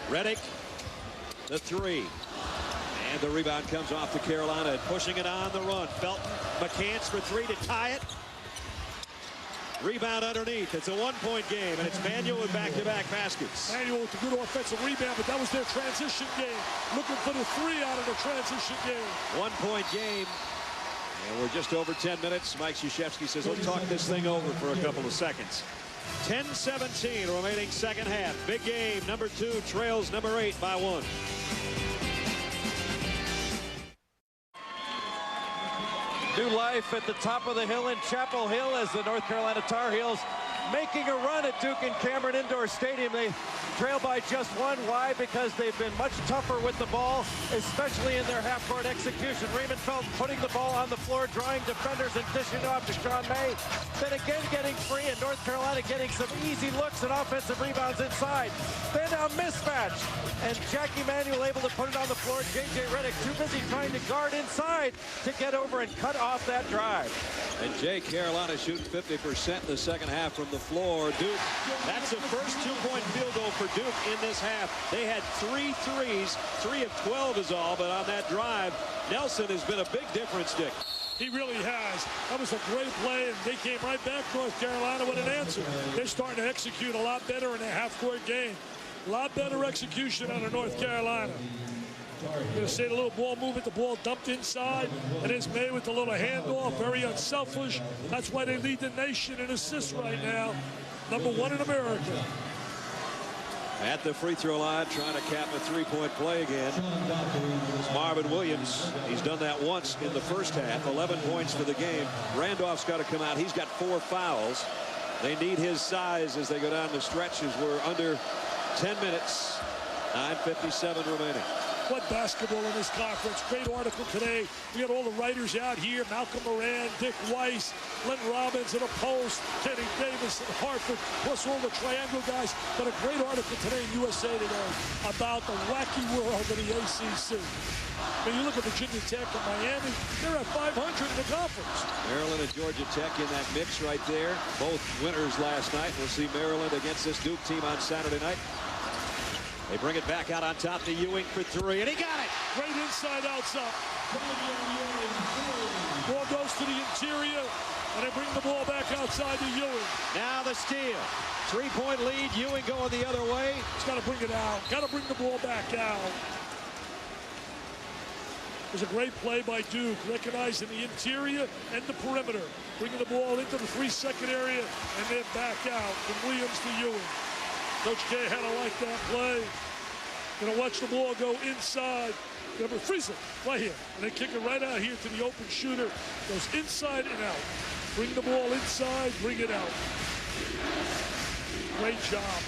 Redick, the three. And the rebound comes off to Carolina, and pushing it on the run. Felton, McCants for three to tie it. Rebound underneath. It's a one-point game, and it's Manuel with back-to-back baskets. Manuel with a good offensive rebound, but that was their transition game. Looking for the three out of the transition game. One-point game, and we're just over 10 minutes. Mike Krzyzewski says, let's talk this thing over for a couple of seconds. 10-17 remaining second half. Big game. Number 2 trails number 8 by 1. New life at the top of the hill in Chapel Hill as the North Carolina Tar Heels making a run at Duke and Cameron Indoor Stadium. They trail by just one. Why? Because they've been much tougher with the ball, especially in their half-court execution. Raymond Felton putting the ball on the floor, drawing defenders and dishing off to Sean May. Then again getting free, and North Carolina getting some easy looks and offensive rebounds inside. Then a mismatch, and Jackie Manuel able to put it on the floor. J.J. Redick too busy trying to guard inside to get over and cut off that drive. And Jay, Carolina shooting 50% in the second half from the floor. Duke, that's the first two-point field goal for Duke in this half. They had 3 threes. 3 of 12 is all, but on that drive, Nelson has been a big difference, Dick. He really has. That was a great play, and they came right back, North Carolina, with an answer. They're starting to execute a lot better in a half-court game. A lot better execution out of North Carolina. You're going to see the little ball movement, the ball dumped inside. It is May with the little handoff, very unselfish. That's why they lead the nation in assists right now. Number 1 in America. At the free throw line, trying to cap a three-point play again. It's Marvin Williams. He's done that once in the first half. 11 points for the game. Randolph's got to come out. He's got 4 fouls. They need his size as they go down the stretches. We're under 10 minutes. 9:57 remaining. What basketball in this conference. Great article today. We got all the writers out here. Malcolm Moran, Dick Weiss, Len Robbins at a Post, Kenny Davis at Hartford, plus all the Triangle guys. But a great article today in USA Today about the wacky world of the ACC. When you look at Virginia Tech and Miami, they're at 500 in the conference. Maryland and Georgia Tech in that mix right there. Both winners last night. We'll see Maryland against this Duke team on Saturday night. They bring it back out on top to Ewing for 3, and he got it. Great inside-outside. Ball goes to the interior, and they bring the ball back outside to Ewing. Now the steal. 3-point lead. Ewing going the other way. He's got to bring it out. Got to bring the ball back out. It was a great play by Duke, recognizing the interior and the perimeter. Bringing the ball into the 3-second area, and then back out from Williams to Ewing. Coach K had to like that play. Gonna watch the ball go inside. Remember, freeze it right here. And they kick it right out here to the open shooter. Goes inside and out. Bring the ball inside, bring it out. Great job.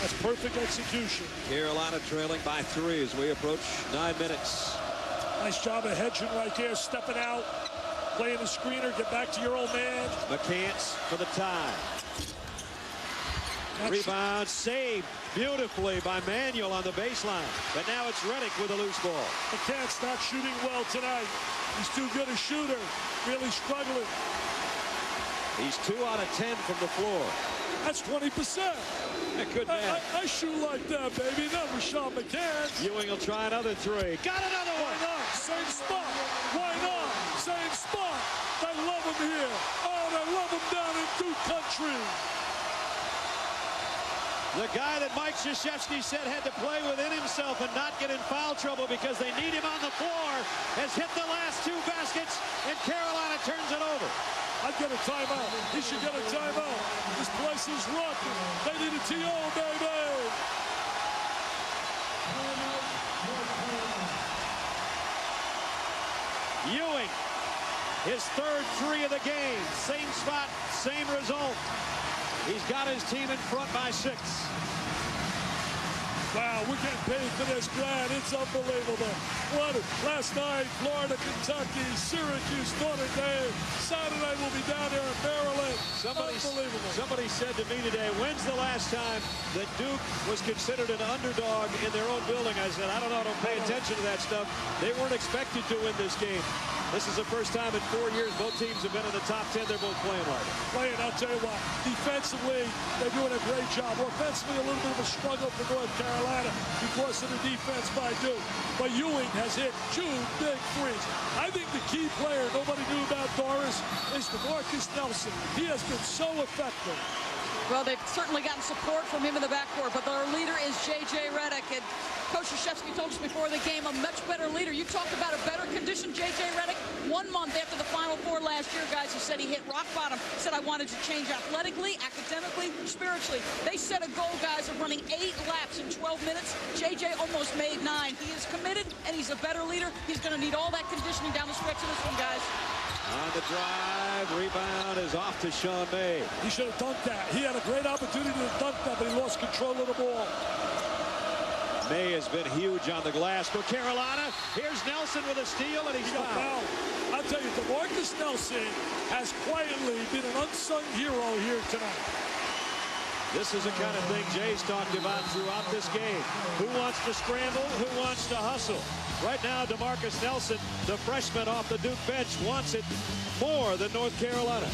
That's perfect execution. Carolina trailing by 3 as we approach 9 minutes. Nice job of hedging right there, stepping out, playing the screener, get back to your old man. McCants for the tie. Rebound saved beautifully by Manuel on the baseline. But now it's Redick with a loose ball. McCants not shooting well tonight. He's too good a shooter. Really struggling. He's 2 out of 10 from the floor. That's 20%. Good man. I shoot like that, baby. Not Rashawn McCants. Ewing will try another 3. Got another one. Why not? Same spot. Why not? Same spot. They love him here. Oh, they love him down in Duke country. The guy that Mike Krzyzewski said had to play within himself and not get in foul trouble because they need him on the floor has hit the last 2 baskets, and Carolina turns it over. I'd get a timeout. He should get a timeout. This place is rocking. They need a TO, baby. Ewing, his 3rd 3 of the game. Same spot, same result. He's got his team in front by 6. Wow, we're getting paid for this, Brad. It's unbelievable. Last night, Florida, Kentucky, Syracuse, Notre Dame. Saturday, we'll be down there in Maryland. Unbelievable. Somebody said to me today, when's the last time that Duke was considered an underdog in their own building? I said, I don't know. Don't pay attention to that stuff. They weren't expected to win this game. This is the first time in 4 years both teams have been in the top 10. They're both playing like it. I'll tell you what, defensively, they're doing a great job. Offensively, a little bit of a struggle for North Carolina because of the defense by Duke. But Ewing has hit 2 big threes. I think the key player nobody knew about Doris is DeMarcus Nelson. He has been so effective. Well, they've certainly gotten support from him in the backcourt, but their leader is J.J. Redick. And Coach Krzyzewski told us before the game, a much better leader. You talked about a better condition, J.J. Redick. 1 month after the Final Four last year, guys, he said he hit rock bottom. He said, I wanted to change athletically, academically, spiritually. They set a goal, guys, of running 8 laps in 12 minutes. J.J. almost made 9. He is committed, and he's a better leader. He's going to need all that conditioning down the stretch of this one, guys. On the drive, rebound is off to Sean May. He should have dunked that. He had a great opportunity to dunk that, but he lost control of the ball. May has been huge on the glass for Carolina. Here's Nelson with a steal, and he's fouled. I'll tell you, DeMarcus Nelson has quietly been an unsung hero here tonight. This is the kind of thing Jay's talked about throughout this game. Who wants to scramble? Who wants to hustle? Right now, DeMarcus Nelson, the freshman off the Duke bench, wants it more than North Carolina.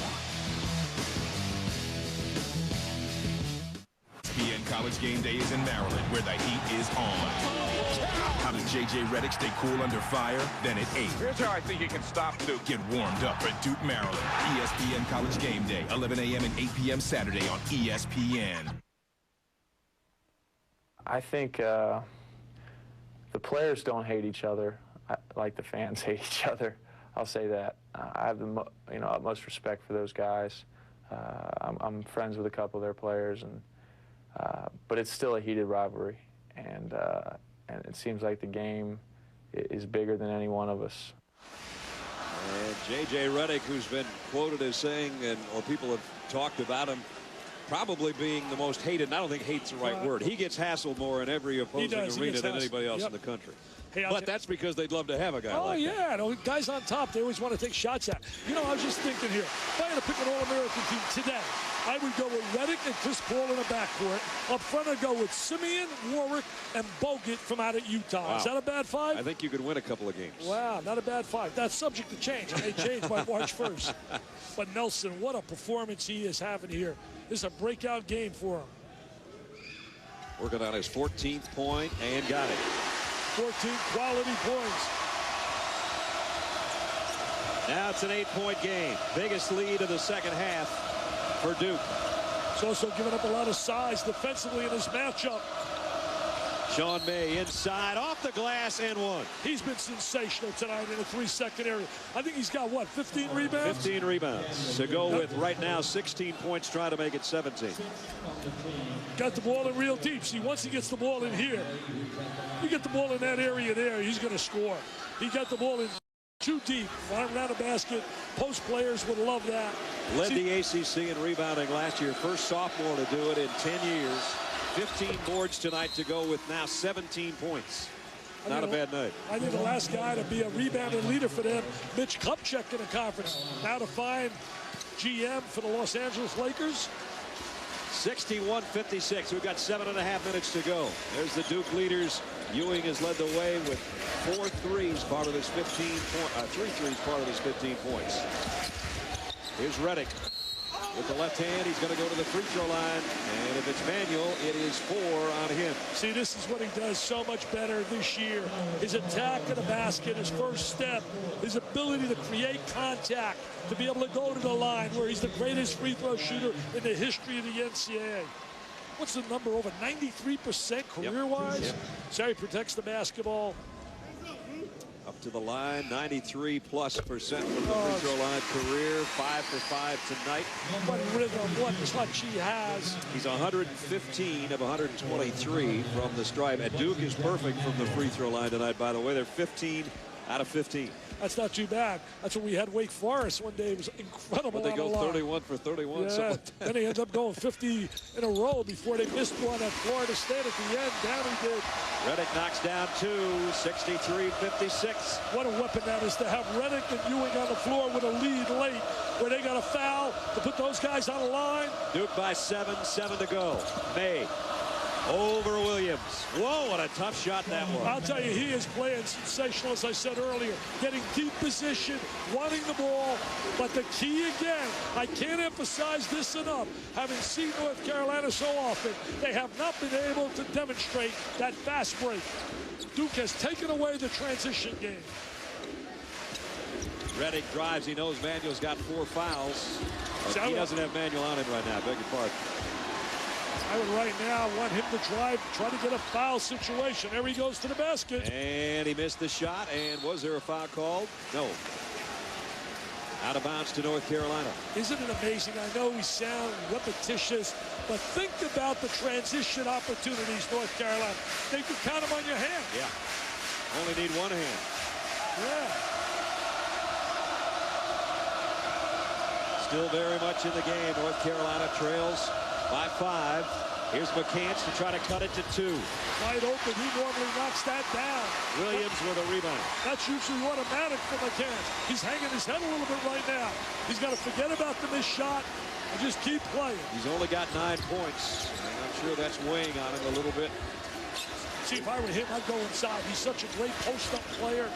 ESPN College Game Day is in Maryland, where the heat is on. How does J.J. Redick stay cool under fire? Then at 8. Here's how I think he can stop Duke. Get warmed up at Duke, Maryland. ESPN College Game Day, 11 a.m. and 8 p.m. Saturday on ESPN. I think the players don't hate each other like the fans hate each other. I'll say that. I have the utmost respect for those guys. I'm friends with a couple of their players, and but it's still a heated rivalry, and it seems like the game is bigger than any one of us. And J.J. Redick, who's been quoted as saying, or people have talked about him probably being the most hated, and I don't think hate's the right word. He gets hassled more in every opposing arena than anybody else in the country. Hey, but that's because they'd love to have a guy like that. Oh, yeah. Guys on top, they always want to take shots at. You know, I was just thinking here, if I had to pick an All-American team today, I would go with Redick and Chris Paul in the backcourt. Up front, I'd go with Simeon, Warwick, and Bogut from out at Utah. Wow. Is that a bad 5? I think you could win a couple of games. Wow, not a bad 5. That's subject to change. It may change by March 1st. But Nelson, what a performance he is having here. This is a breakout game for him. Working on his 14th point and got it. 14 quality points. Now it's an 8-point game. Biggest lead of the second half for Duke. He's also giving up a lot of size defensively in this matchup. Sean May inside, off the glass, and 1. He's been sensational tonight in the 3-second area. I think he's got, what, 15 rebounds? 15 rebounds to go with right now 16 points, trying to make it 17. Got the ball in real deep. See, once he gets the ball in here, you get the ball in that area there, he's going to score. He got the ball in too deep, right around the basket. Post players would love that. Led the ACC in rebounding last year. First sophomore to do it in 10 years. 15 boards tonight to go with now 17 points. Not a bad night. I think the last guy to be a rebounding leader for them, Mitch Kupchak in the conference. Now to find GM for the Los Angeles Lakers. 61-56. We've got 7.5 minutes to go. There's the Duke leaders. Ewing has led the way with 4 threes, part of his 15 point, 3 threes, part of his 15 points. Here's Redick with the left hand. He's going to go to the free throw line, and if it's manual, it is 4 on him. See, this is what he does so much better this year. His attack of the basket, his first step, his ability to create contact, to be able to go to the line, where he's the greatest free throw shooter in the history of the NCAA. What's the number? Over 93% career-wise? Yep. So he protects the basketball. Up to the line, 93+% from the free throw line. Career 5 for 5 tonight. What rhythm, what touch he has. He's 115 of 123 from the stripe. And Duke is perfect from the free throw line tonight, by the way. They're 15 out of 15. That's not too bad. That's when we had Wake Forest one day. It was incredible. But they go 31 for 31. Yeah. Something like that. Then they ended up going 50 in a row before they missed one at Florida State at the end. Down he did. Reddick knocks down 2, 63-56. What a weapon that is to have Reddick and Ewing on the floor with a lead late, where they got a foul to put those guys on the line. Duke by 7 to go. May over Williams. Whoa, what a tough shot that was. I'll tell you, he is playing sensational, as I said earlier. Getting deep position, running the ball. But the key again, I can't emphasize this enough. Having seen North Carolina so often, they have not been able to demonstrate that fast break. Duke has taken away the transition game. Reddick drives. He knows Manuel's got 4 fouls. But he doesn't have Manuel on him right now. Beg your pardon. I would right now want him to drive, try to get a foul situation. There he goes to the basket. And he missed the shot. And was there a foul called? No. Out of bounds to North Carolina. Isn't it amazing? I know we sound repetitious, but think about the transition opportunities North Carolina. They can count them on your hand. Yeah. Only need one hand. Yeah. Still very much in the game. North Carolina trails by 5. Here's McCants to try to cut it to 2. Wide open. He normally knocks that down. Williams with a rebound. That's usually automatic for McCants. He's hanging his head a little bit right now. He's got to forget about the missed shot and just keep playing. He's only got 9 points. And I'm sure that's weighing on him a little bit. See, if I were him, I'd go inside. He's such a great post-up player.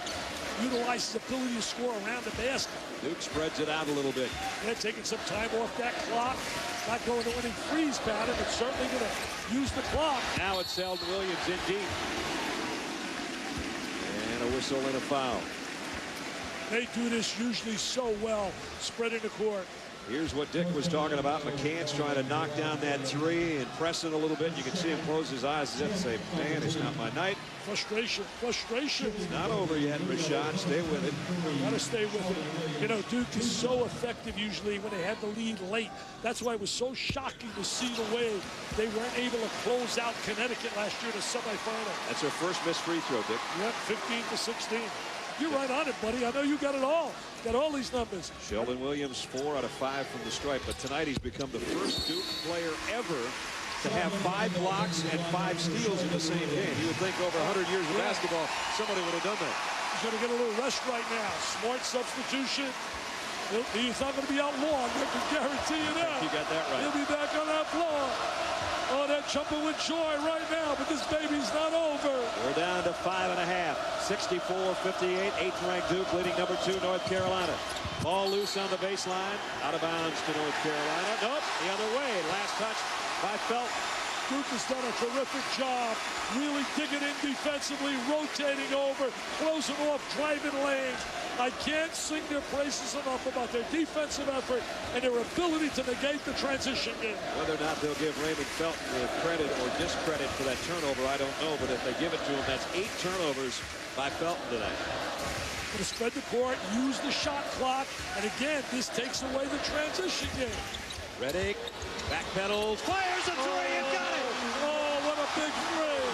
Utilizes his ability to score around the basket. Duke spreads it out a little bit. They're taking some time off that clock. Not going to any freeze pattern, but certainly going to use the clock. Now it's Selden Williams in deep. And a whistle and a foul. They do this usually so well, spreading the court. Here's what Dick was talking about. McCants trying to knock down that 3 and press it a little bit. You can see him close his eyes as if to say, man, it's not my night. Frustration, frustration. It's not over yet, Rashad. Stay with it. Got to stay with it. You know, Duke is so effective usually when they had the lead late. That's why it was so shocking to see the way they weren't able to close out Connecticut last year in the semifinal. That's their first missed free throw, Dick. Yep, 15-16. You're right on it, buddy. I know you got it all. Got all these numbers. Sheldon Williams, 4 out of 5 from the stripe. But tonight he's become the first Duke player ever to have 5 blocks and 5 steals in the same game. You would think over 100 years of basketball, somebody would have done that. He's going to get a little rest right now. Smart substitution. He's not going to be out long. I can guarantee you that. You got that right. He'll be back on that floor. Oh, they're jumping with joy right now, but this baby's not over. We're down to 5.5. 64-58. 8th ranked Duke leading number 2 North Carolina. Ball loose on the baseline. Out of bounds to North Carolina. Nope, the other way. Last touch by Felton. Duke has done a terrific job really digging in defensively, rotating over, closing off driving lanes. I can't sing their praises enough about their defensive effort and their ability to negate the transition game. Whether or not they'll give Raymond Felton the credit or discredit for that turnover, I don't know. But if they give it to him, that's 8 turnovers by Felton tonight. Going to spread the court, use the shot clock, and again, this takes away the transition game. Reddick, backpedals, fires a 3 and got it! Oh, what a big three!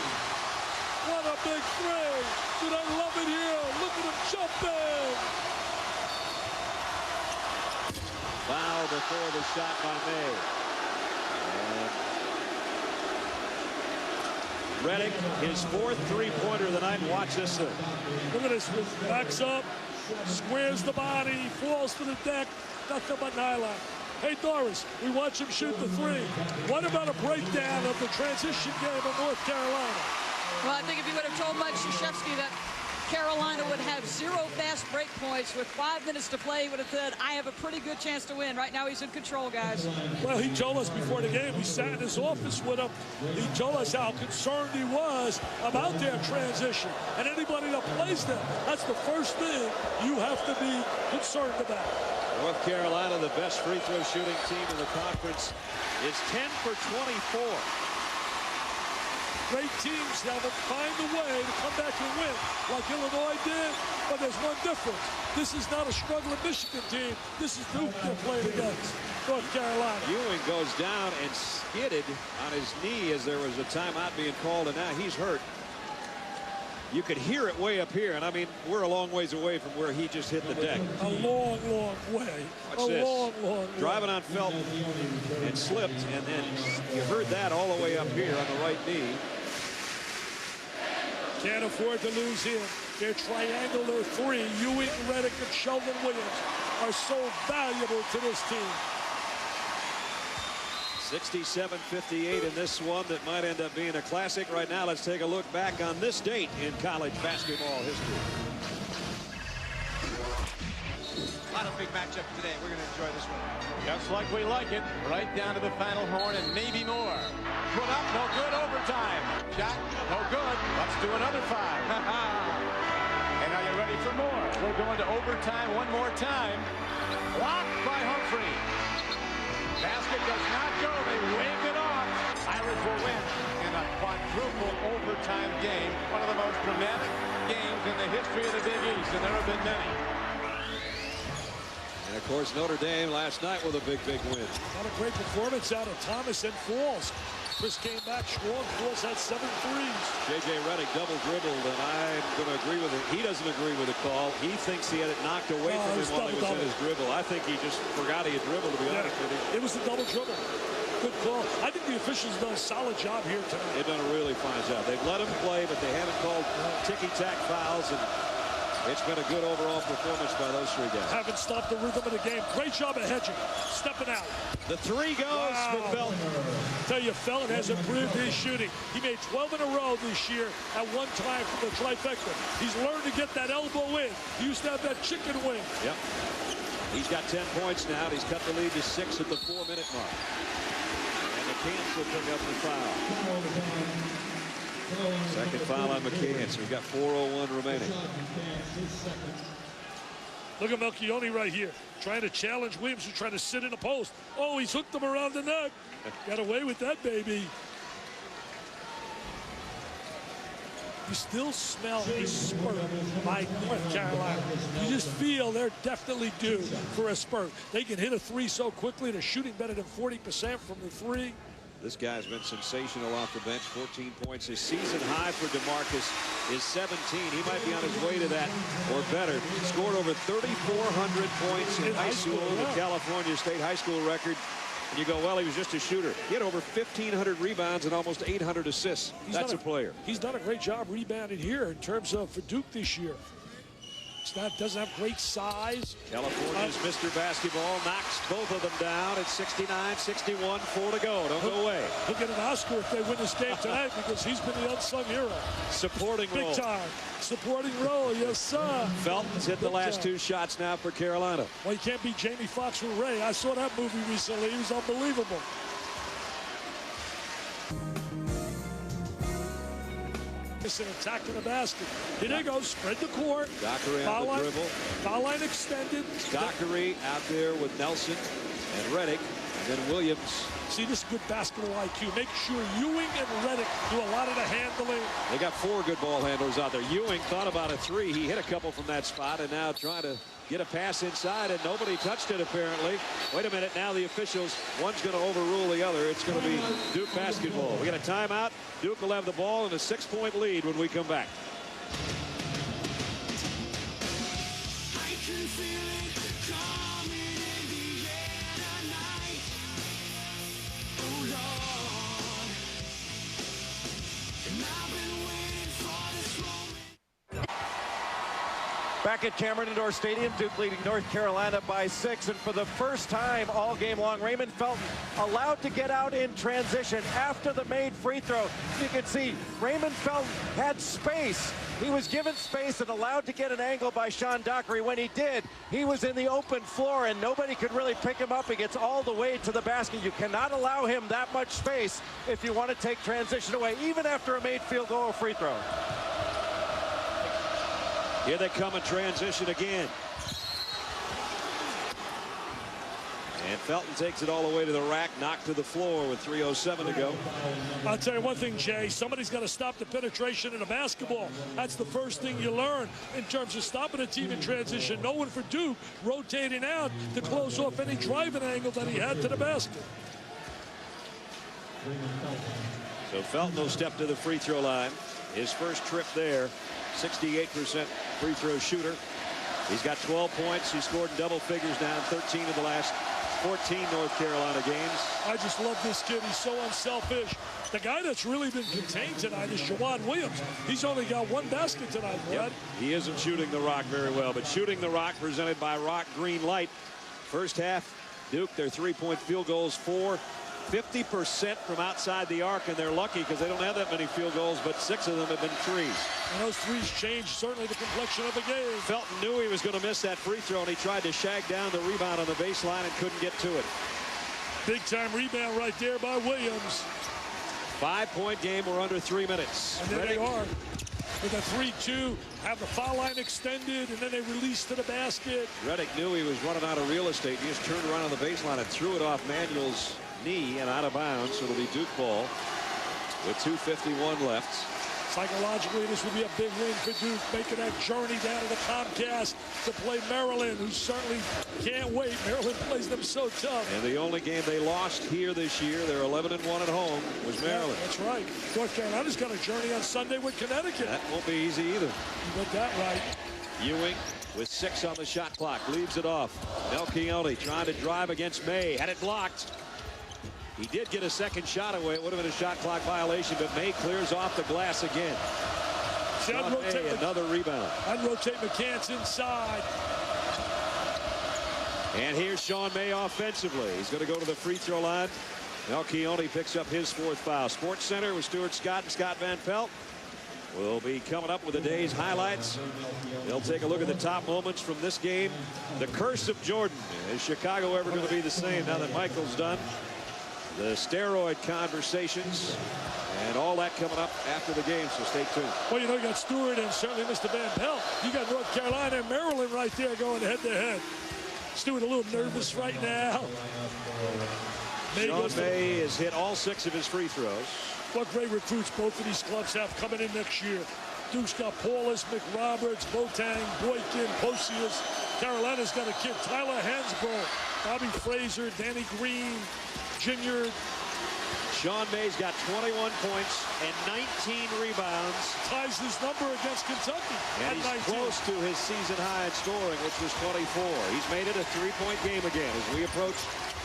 What a big three! Dude, I love it here. Look at him jumping! Foul before the shot by May. And Reddick, his 4th three-pointer of the night. Watch this thing. Look at this. Backs up, squares the body, falls to the deck. Nothing but nylon. Hey, Doris, we watch him shoot the 3. What about a breakdown of the transition game of North Carolina? Well, I think if you would have told Mike Krzyzewski that Carolina would have 0 fast break points with 5 minutes to play, he would have said, I have a pretty good chance to win. Right now, he's in control, guys. Well, he told us before the game, we sat in his office with him. He told us how concerned he was about their transition. And anybody that plays them, that's the first thing you have to be concerned about. North Carolina, the best free throw shooting team in the conference, is 10 for 24. Great teams that will find a way to come back and win, like Illinois did. But there's one difference. This is not a struggling Michigan team. This is Duke they're playing against, North Carolina. Ewing goes down and skidded on his knee as there was a timeout being called, and now he's hurt. You could hear it way up here, and I mean, we're a long ways away from where he just hit the deck. A long, long way. Watch this. Long, long Driving way. on Felton and slipped, and then you heard that all the way up here on the right knee. Can't afford to lose him. Their triangular three, Ewing, Reddick, and Sheldon Williams, are so valuable to this team. 67-58 in this one that might end up being a classic. Right now, let's take a look back on this date in college basketball history. A lot of big matchup today. We're going to enjoy this one. Just like we like it, right down to the final horn and maybe more. Put up, no good, overtime. Shot, no good. Let's do another 5. And are you ready for more? We're going to overtime one more time. Blocked by Humphrey. Basket does not go. They wave it off. Irish will win in a quadruple overtime game. One of the most dramatic games in the history of the Big East, and there have been many. And of course, Notre Dame last night with a big win. Not a great performance out of Thomas and Falls. Chris came back strong. Falls had 7 threes. J.J. Redick double dribbled, and I'm going to agree with it. He doesn't agree with the call. He thinks he had it knocked away from him while he was in his dribble. I think he just forgot he had dribbled, to be honest with you. It was the double dribble. Good call. I think the officials done a solid job here tonight. They've done a really fine job. They've let him play, but they haven't called ticky-tack fouls, and it's been a good overall performance by those 3 guys. Haven't stopped the rhythm of the game. Great job of hedging. Stepping out. The 3 goes for Felton. Tell you, Felton has improved his shooting. He made 12 in a row this year at one time from the trifecta. He's learned to get that elbow in. He used to have that chicken wing. Yep. He's got 10 points now. He's cut the lead to 6 at the 4-minute mark. And McCants will pick up the foul. Second foul on McCants. So we've got 4:01 remaining. Look at Melchioni right here, trying to challenge Williams, who's trying to sit in the post. Oh, he's hooked him around the neck. Got away with that, baby. You still smell a spurt by North Carolina. You just feel they're definitely due for a spurt. They can hit a 3 so quickly. They're shooting better than 40% from the 3. This guy's been sensational off the bench. 14 points. His season high for DeMarcus is 17. He might be on his way to that or better. Scored over 3,400 points in high school, the California State high school record. And you go, well, he was just a shooter. He had over 1,500 rebounds and almost 800 assists. That's a player. He's done a great job rebounding here in terms of for Duke this year. Doesn't have great size. California's Mr. Basketball knocks both of them down at 69-61, 4 to go. Don't go away. He'll get an Oscar if they win this game tonight because he's been the unsung hero. Supporting role. Big time. Supporting role, yes, sir. Felton's hit the last 2 shots now for Carolina. Well, you can't beat Jamie Foxx with Ray. I saw that movie recently. He was unbelievable. And attacking the basket. Here they go, spread the court. Dockery on the dribble. Foul line extended. Dockery out there with Nelson and Reddick, and then Williams. See, this is good basketball IQ. Make sure Ewing and Reddick do a lot of the handling. They got 4 good ball handlers out there. Ewing thought about a 3. He hit a couple from that spot, and now trying to get a pass inside, and nobody touched it apparently. Wait a minute, now the officials, one's going to overrule the other. It's going to be Duke basketball. We got a timeout. Duke will have the ball and a 6-point lead when we come back. Back at Cameron Indoor Stadium, Duke leading North Carolina by 6, and for the first time all game long, Raymond Felton allowed to get out in transition after the made free throw. You can see Raymond Felton had space. He was given space and allowed to get an angle by Sean Dockery. When he did, he was in the open floor and nobody could really pick him up. He gets all the way to the basket. You cannot allow him that much space if you want to take transition away, even after a made field goal or free throw. Here they come in transition again. And Felton takes it all the way to the rack, knocked to the floor with 3:07 to go. I'll tell you one thing, Jay. Somebody's got to stop the penetration in a basketball. That's the first thing you learn in terms of stopping a team in transition. No one for Duke rotating out to close off any driving angle that he had to the basket. So Felton will step to the free throw line. His first trip there. 68% free throw shooter. He's got 12 points. He's scored in double figures now in 13 of the last 14 North Carolina games. I just love this kid. He's so unselfish. The guy that's really been contained tonight is Juwan Williams. He's only got 1 basket tonight, Brad. Yep. He isn't shooting the rock very well, but shooting the rock presented by Rock Green Light. First half, Duke, their 3-point field goals 50% from outside the arc, and they're lucky because they don't have that many field goals, but 6 of them have been threes. And those threes changed certainly the complexion of the game. Felton knew he was going to miss that free throw, and he tried to shag down the rebound on the baseline and couldn't get to it. Big-time rebound right there by Williams. 5-point game. We're under 3 minutes. And there they are with a 3-2, have the foul line extended, and then they release to the basket. Redick knew he was running out of real estate. He just turned around on the baseline and threw it off Manuel's knee and out of bounds. So it'll be Duke ball with 2:51 left. Psychologically, this would be a big win for Duke, making that journey down to the Comcast to play Maryland, who certainly can't wait. Maryland plays them so tough. And the only game they lost here this year, they're 11-1 at home, was Maryland. Yeah, that's right. North Carolina's got a journey on Sunday with Connecticut. That won't be easy either. You got that right. Ewing with 6 on the shot clock, leaves it off. Melchione trying to drive against May, had it blocked. He did get a second shot away. It would have been a shot clock violation, but May clears off the glass again. May, another rebound. I'd rotate McCants inside. And here's Sean May offensively. He's going to go to the free throw line. Melchione picks up his 4th foul. Sports Center with Stuart Scott and Scott Van Pelt will be coming up with the day's highlights. They'll take a look at the top moments from this game. The curse of Jordan. Is Chicago ever going to be the same now that Michael's done? The steroid conversations and all that coming up after the game, so stay tuned. Well, you know, you got Stewart and certainly Mr. Van Pelt. You got North Carolina and Maryland right there going head-to-head. Stewart a little nervous right now. Sean May has hit all 6 of his free throws. What great recruits both of these clubs have coming in next year. Duke's got Paulus, McRoberts, Boateng, Boykin, Posius. Carolina's got a kid, Tyler Hansbrough, Bobby Fraser, Danny Green, Ginyard. Sean May's got 21 points and 19 rebounds. Ties his number against Kentucky. And he's 19. Close to his season high in scoring, which was 24. He's made it a 3-point game again as we approach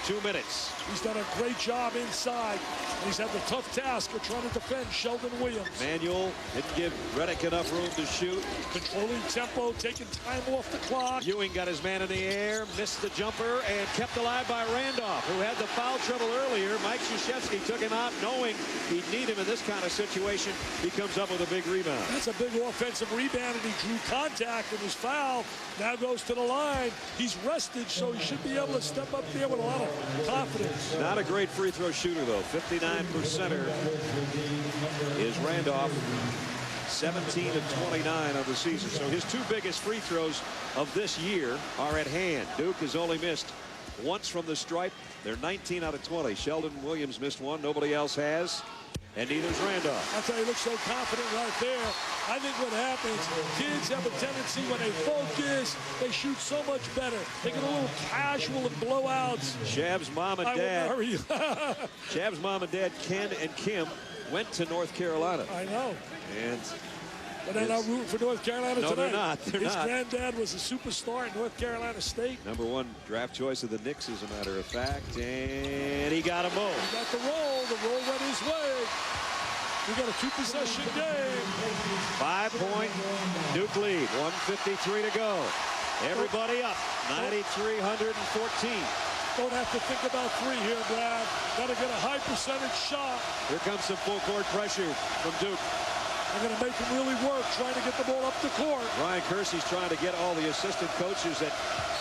2 minutes. He's done a great job inside. He's had the tough task of trying to defend Sheldon Williams. Manuel didn't give Redick enough room to shoot. Controlling tempo, taking time off the clock. Ewing got his man in the air, missed the jumper, and kept alive by Randolph, who had the foul trouble earlier. Mike Krzyzewski took him out, knowing he'd need him in this kind of situation. He comes up with a big rebound. That's a big offensive rebound, and he drew contact in his foul. Now goes to the line. He's rested, so he should be able to step up there with a lot of confidence. Not a great free throw shooter, though. 59%er is Randolph. 17 of 29 of the season. So his 2 biggest free throws of this year are at hand. Duke has only missed once from the stripe. They're 19 out of 20. Sheldon Williams missed 1. Nobody else has. And neither's Randolph. I'll tell you, he looks so confident right there. I think what happens, kids have a tendency when they focus, they shoot so much better. They get a little casual and blowouts. Shab's mom and dad. Shab's mom and dad, Ken and Kim, went to North Carolina. I know. And but they're not rooting for North Carolina no, tonight. They're not. They're His not. granddad was a superstar at North Carolina State. #1 draft choice of the Knicks, as a matter of fact. And he got a move. He got the roll. The roll went his way. We got a 2-possession game. 5-point Duke lead. 1:53 to go. Everybody up. 93-114. Don't have to think about 3 here, Brad. Got to get a high percentage shot. Here comes some full court pressure from Duke. They're going to make him really work, trying to get the ball up the court. Ryan Kersey's trying to get all the assistant coaches at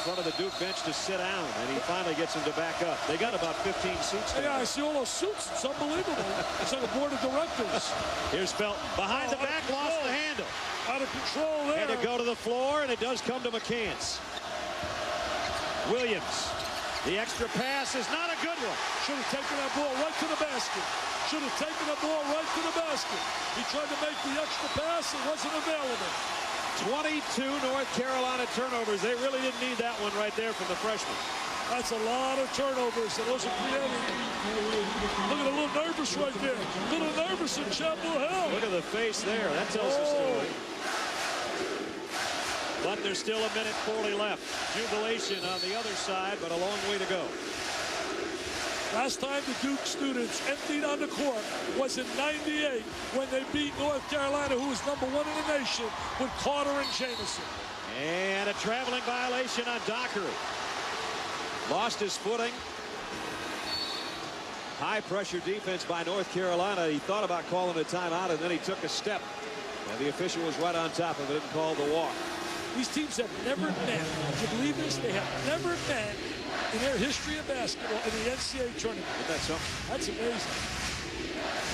front of the Duke bench to sit down, and he finally gets them to back up. They got about 15 seats there. Yeah, I see all those suits. It's unbelievable. It's like a board of directors. Here's Felton. Behind the back, lost the handle. Out of control there. And to go to the floor, and it does come to McCants. Williams. The extra pass is not a good one. Should have taken that ball right to the basket. Should have taken the ball right to the basket. He tried to make the extra pass. It wasn't available. 22 North Carolina turnovers. They really didn't need that one right there from the freshman. That's a lot of turnovers. It wasn't creating. Look at a little nervous right there. A little nervous in Chapel Hill. Look at the face there. That tells the story. But there's still a minute 40 left. Jubilation on the other side, but a long way to go. Last time the Duke students emptied on the court was in '98 when they beat North Carolina, who was #1 in the nation, with Carter and Jamison. And a traveling violation on Dockery. Lost his footing. High pressure defense by North Carolina. He thought about calling a timeout, and then he took a step. And the official was right on top of it and called the walk. These teams have never met. Do you believe this? They have never met in their history of basketball in the NCAA tournament. Isn't that something? That's amazing.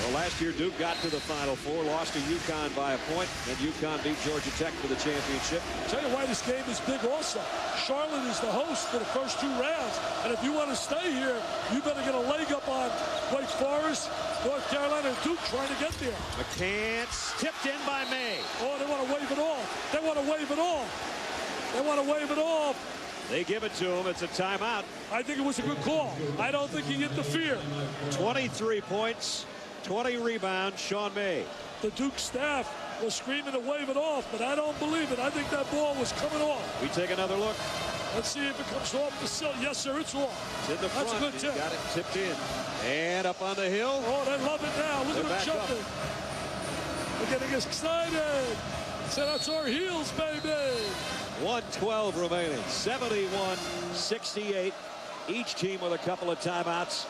Well, last year Duke got to the Final Four, lost to UConn by a point, and UConn beat Georgia Tech for the championship. I'll tell you why this game is big also. Charlotte is the host for the first 2 rounds, and if you want to stay here, you better get a leg up on Wake Forest, North Carolina, and Duke trying to get there. McCants tipped in by May. Oh, they want to wave it off. They want to wave it off. They want to wave it off. They give it to him. It's a timeout. I think it was a good call. I don't think he interfered. 23 points. 20 rebounds, Sean May. The Duke staff was screaming to wave it off, but I don't believe it. I think that ball was coming off. We take another look. Let's see if it comes off the sill. Yes, sir, it's off. It's in the front. That's a good tip. He's got it tipped in. And up on the hill. Oh, they love it now. Look at them jumping. They're getting excited. So that's our heels, baby. 1:12 remaining. 71-68. Each team with a couple of timeouts.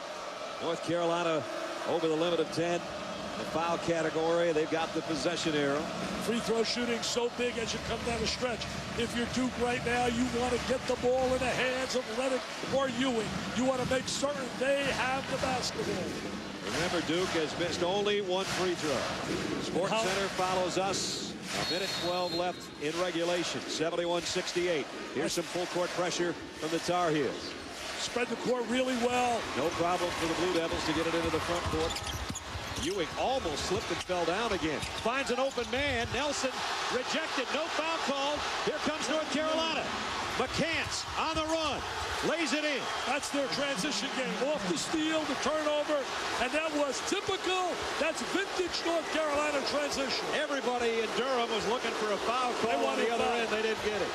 North Carolina over the limit of 10. The foul category, they've got the possession arrow. Free throw shooting so big as you come down the stretch. If you're Duke right now, you want to get the ball in the hands of Redick or Ewing. You want to make certain they have the basketball. Remember, Duke has missed only 1 free throw. Sports Center follows us. A minute 12 left in regulation. 71-68. Here's some full court pressure from the Tar Heels. Spread the court really well. No problem for the Blue Devils to get it into the front court. Ewing almost slipped and fell down again. Finds an open man. Nelson rejected. No foul called. Here comes North Carolina. McCants on the run. Lays it in. That's their transition game. Off the steal, the turnover, and that was typical. That's vintage North Carolina transition. Everybody in Durham was looking for a foul call on the other end. They didn't get it.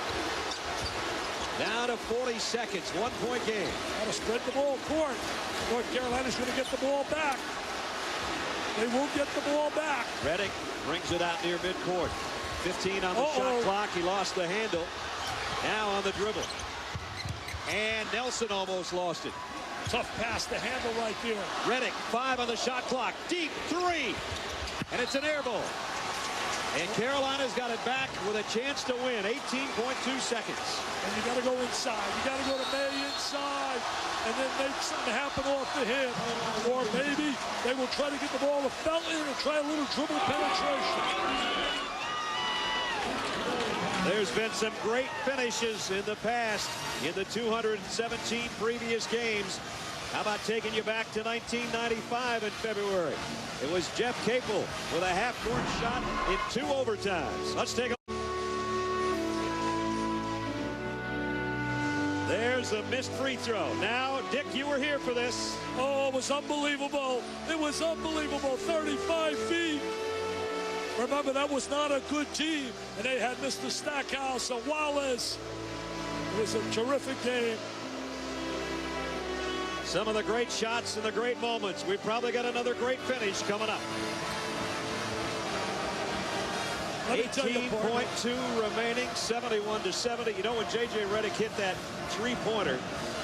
Down to 40 seconds. 1-point game. Got to spread the ball court. North Carolina's going to get the ball back. They will get the ball back. Redick brings it out near midcourt. 15 on the shot clock. He lost the handle. Now on the dribble. And Nelson almost lost it. Tough pass to handle right there. Redick, 5 on the shot clock. Deep 3. And it's an air ball. And Carolina's got it back with a chance to win. 18.2 seconds. And you got to go inside. You got to go to May inside. And then make something happen off the hit. Or maybe they will try to get the ball to Felton and try a little dribble penetration. There's been some great finishes in the past in the 217 previous games. How about taking you back to 1995 in February? It was Jeff Capel with a half-court shot in 2 overtimes. Let's take a look. There's a missed free throw. Now, Dick, you were here for this. Oh, it was unbelievable. It was unbelievable. 35 feet. Remember, that was not a good team. And they had Mr. Stackhouse and Wallace. It was a terrific game. Some of the great shots and the great moments. We've probably got another great finish coming up. 18.2 remaining, 71-70. You know, when J.J. Redick hit that 3-pointer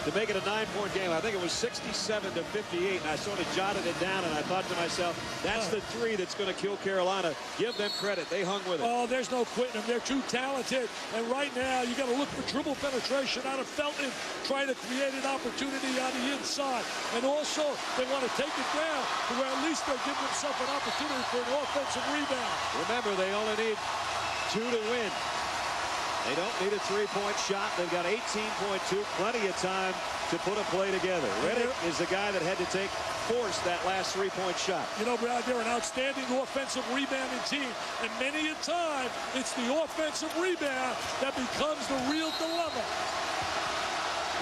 to make it a 9-point game, I think it was 67-58, and I sort of jotted it down, and I thought to myself, that's the 3 that's going to kill Carolina. Give them credit. They hung with it. Oh, there's no quitting them. They're too talented. And right now, you got to look for dribble penetration out of Felton, trying to create an opportunity on the inside. And also, they want to take it down to where at least they'll give themselves an opportunity for an offensive rebound. Remember, they only need 2 to win. They don't need a 3-point shot. They've got 18.2, plenty of time to put a play together. Redick is the guy that had to force that last 3-point shot. You know, Brad, they're an outstanding offensive rebounding team. And many a time, it's the offensive rebound that becomes the real dilemma.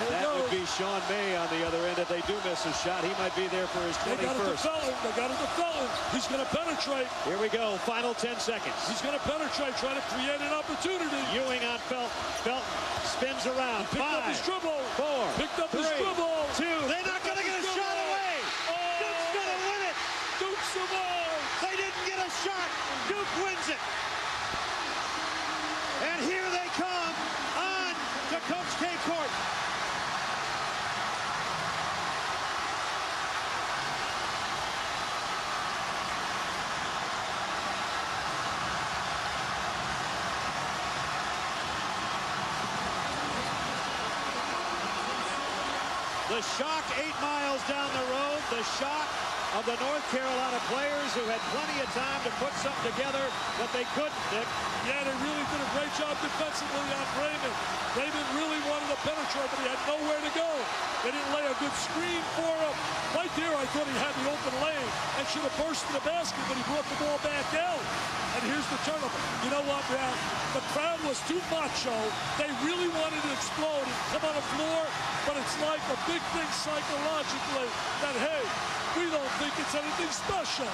That would be Sean May on the other end. If they do miss a shot, he might be there for his 21st. They got to defend him. They got to defend him. He's going to penetrate. Here we go. Final 10 seconds. He's going to penetrate, trying to create an opportunity. Ewing on Felton. Felton spins around. Picked up his dribble. 4, Picked up 3, his dribble. 2. They're not going to get a shot away. Duke's going to win it. Duke survives. They didn't get a shot. Duke wins it. And here they come on to Coach K court. The shock 8 miles down the road, the shock of the North Carolina players who had plenty of time to put something together, but they couldn't, Nick. Yeah, they really did a great job defensively on Raymond. Raymond really wanted to penetrate, but he had nowhere to go. They didn't lay a good screen for him. Right there, I thought he had the open lane and should have burst the basket, but he brought the ball back out. And here's the turnover. You know what, Brad? The crowd was too macho. They really wanted to explode and come on the floor, but it's like a big thing psychologically that, hey, we don't think it's anything special.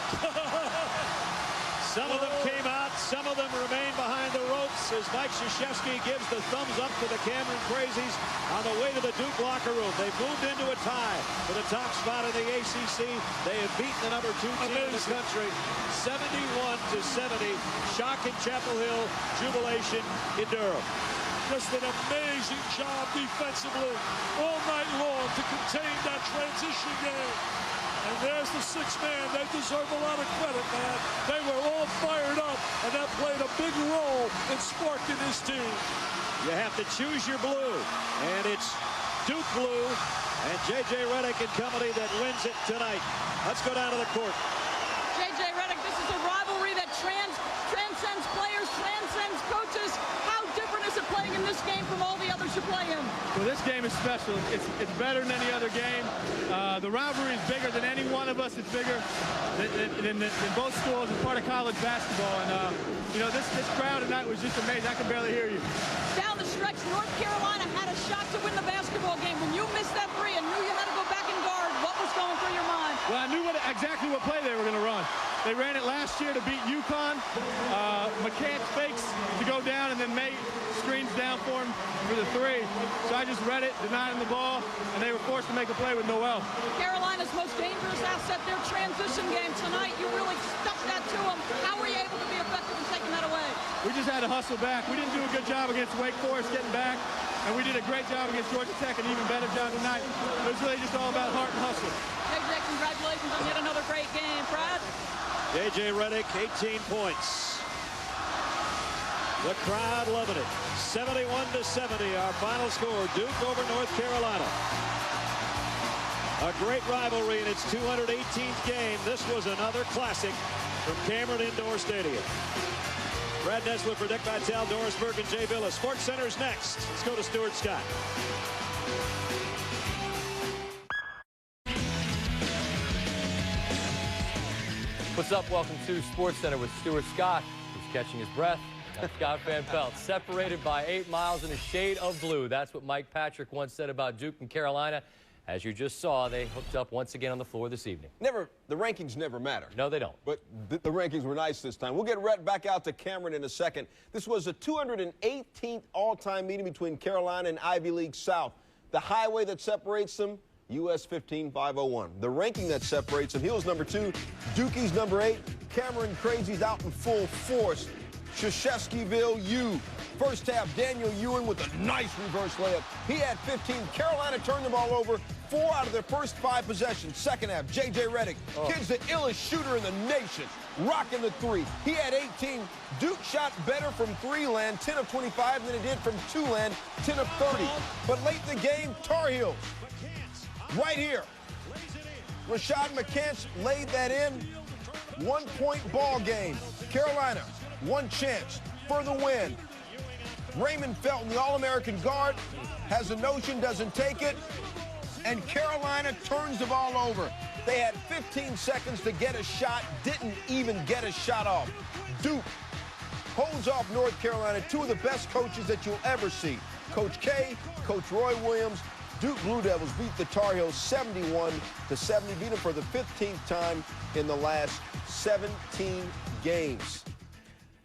Some of them came out, some of them remained behind the ropes as Mike Krzyzewski gives the thumbs up to the Cameron Crazies on the way to the Duke locker room. They've moved into a tie for the top spot in the ACC. They have beaten the number 2 team in the country, 71-70. Shock in Chapel Hill, jubilation in Durham. Just an amazing job defensively all night long to contain that transition game. And there's the 6th man. They deserve a lot of credit, man. They were all fired up, and that played a big role in sparking this team. You have to choose your blue, and it's Duke blue and J.J. Redick and company that wins it tonight. Let's go down to the court. J.J. Redick, this is a rivalry that transcends players, transcends coaches. How different is it playing in this game from all the others you play in? Well, this game is special. It's better than any other game. The rivalry is bigger than any one of us. It's bigger than both schools. It's part of college basketball. And, you know, this crowd tonight was just amazing. I can barely hear you. Down the stretch, North Carolina had a shot to win the basketball game. When you missed that three and knew you had to go back and guard, what was going through your mind? Well, I knew exactly what play they were going to run. They ran it last year to beat UConn. McCants fakes to go down, and then May screens down for him for the 3. So I just read it, denied him the ball, and they were forced to make a play with Noel. Carolina's most dangerous asset, their transition game tonight. You really stuck that to them. How were you able to be effective in taking that away? We just had to hustle back. We didn't do a good job against Wake Forest getting back, and we did a great job against Georgia Tech, an even better job tonight. It was really just all about heart and hustle. JJ, congratulations on yet another great game. Brad? J.J. Redick, 18 points. The crowd loving it. 71-70, our final score. Duke over North Carolina. A great rivalry in its 218th game. This was another classic from Cameron Indoor Stadium. Brad Nessler for Dick Vitale, Doris Burke, and Jay Billis. Sports Center's next. Let's go to Stuart Scott. What's up? Welcome to Sports Center with Stuart Scott, who's catching his breath. I'm Scott Van Pelt. Separated by 8 miles in a shade of blue. That's what Mike Patrick once said about Duke and Carolina. As you just saw, they hooked up once again on the floor this evening. The rankings never matter. No, they don't. But the rankings were nice this time. We'll get Rhett back out to Cameron in a second. This was the 218th all-time meeting between Carolina and Ivy League South. The highway that separates them, US 15501. The ranking that separates them, Heels number 2, Dukie's number 8, Cameron Crazies out in full force. Krzyzewskiville U. First half, Daniel Ewing with a nice reverse layup. He had 15. Carolina turned the ball over 4 out of their first 5 possessions. Second half, J.J. Redick, kid's the illest shooter in the nation, rocking the 3. He had 18. Duke shot better from 3 land, 10 of 25 than it did from 2 land, 10 of 30. But late in the game, Tar Heels, right here. Rashad McCants laid that in. 1-point ball game. Carolina, 1 chance for the win. Raymond Felton, the All-American guard, has a notion, doesn't take it, and Carolina turns the ball over. They had 15 seconds to get a shot, didn't even get a shot off. Duke holds off North Carolina, 2 of the best coaches that you'll ever see. Coach K, Coach Roy Williams, Duke Blue Devils beat the Tar Heels 71-70, beat them for the 15th time in the last 17 games.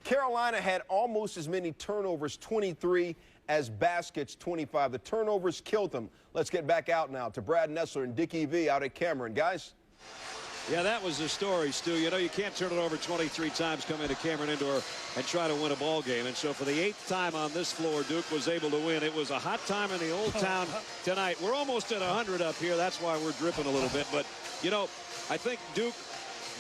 Carolina had almost as many turnovers, 23, as baskets, 25. The turnovers killed them. Let's get back out now to Brad Nessler and Dickie V out at Cameron. Guys? Yeah, that was the story, Stu. You know, you can't turn it over 23 times, come into Cameron Indoor and try to win a ball game. And so for the 8th time on this floor, Duke was able to win. It was a hot time in the Old Town tonight. We're almost at 100 up here. That's why we're dripping a little bit. But, you know, I think Duke,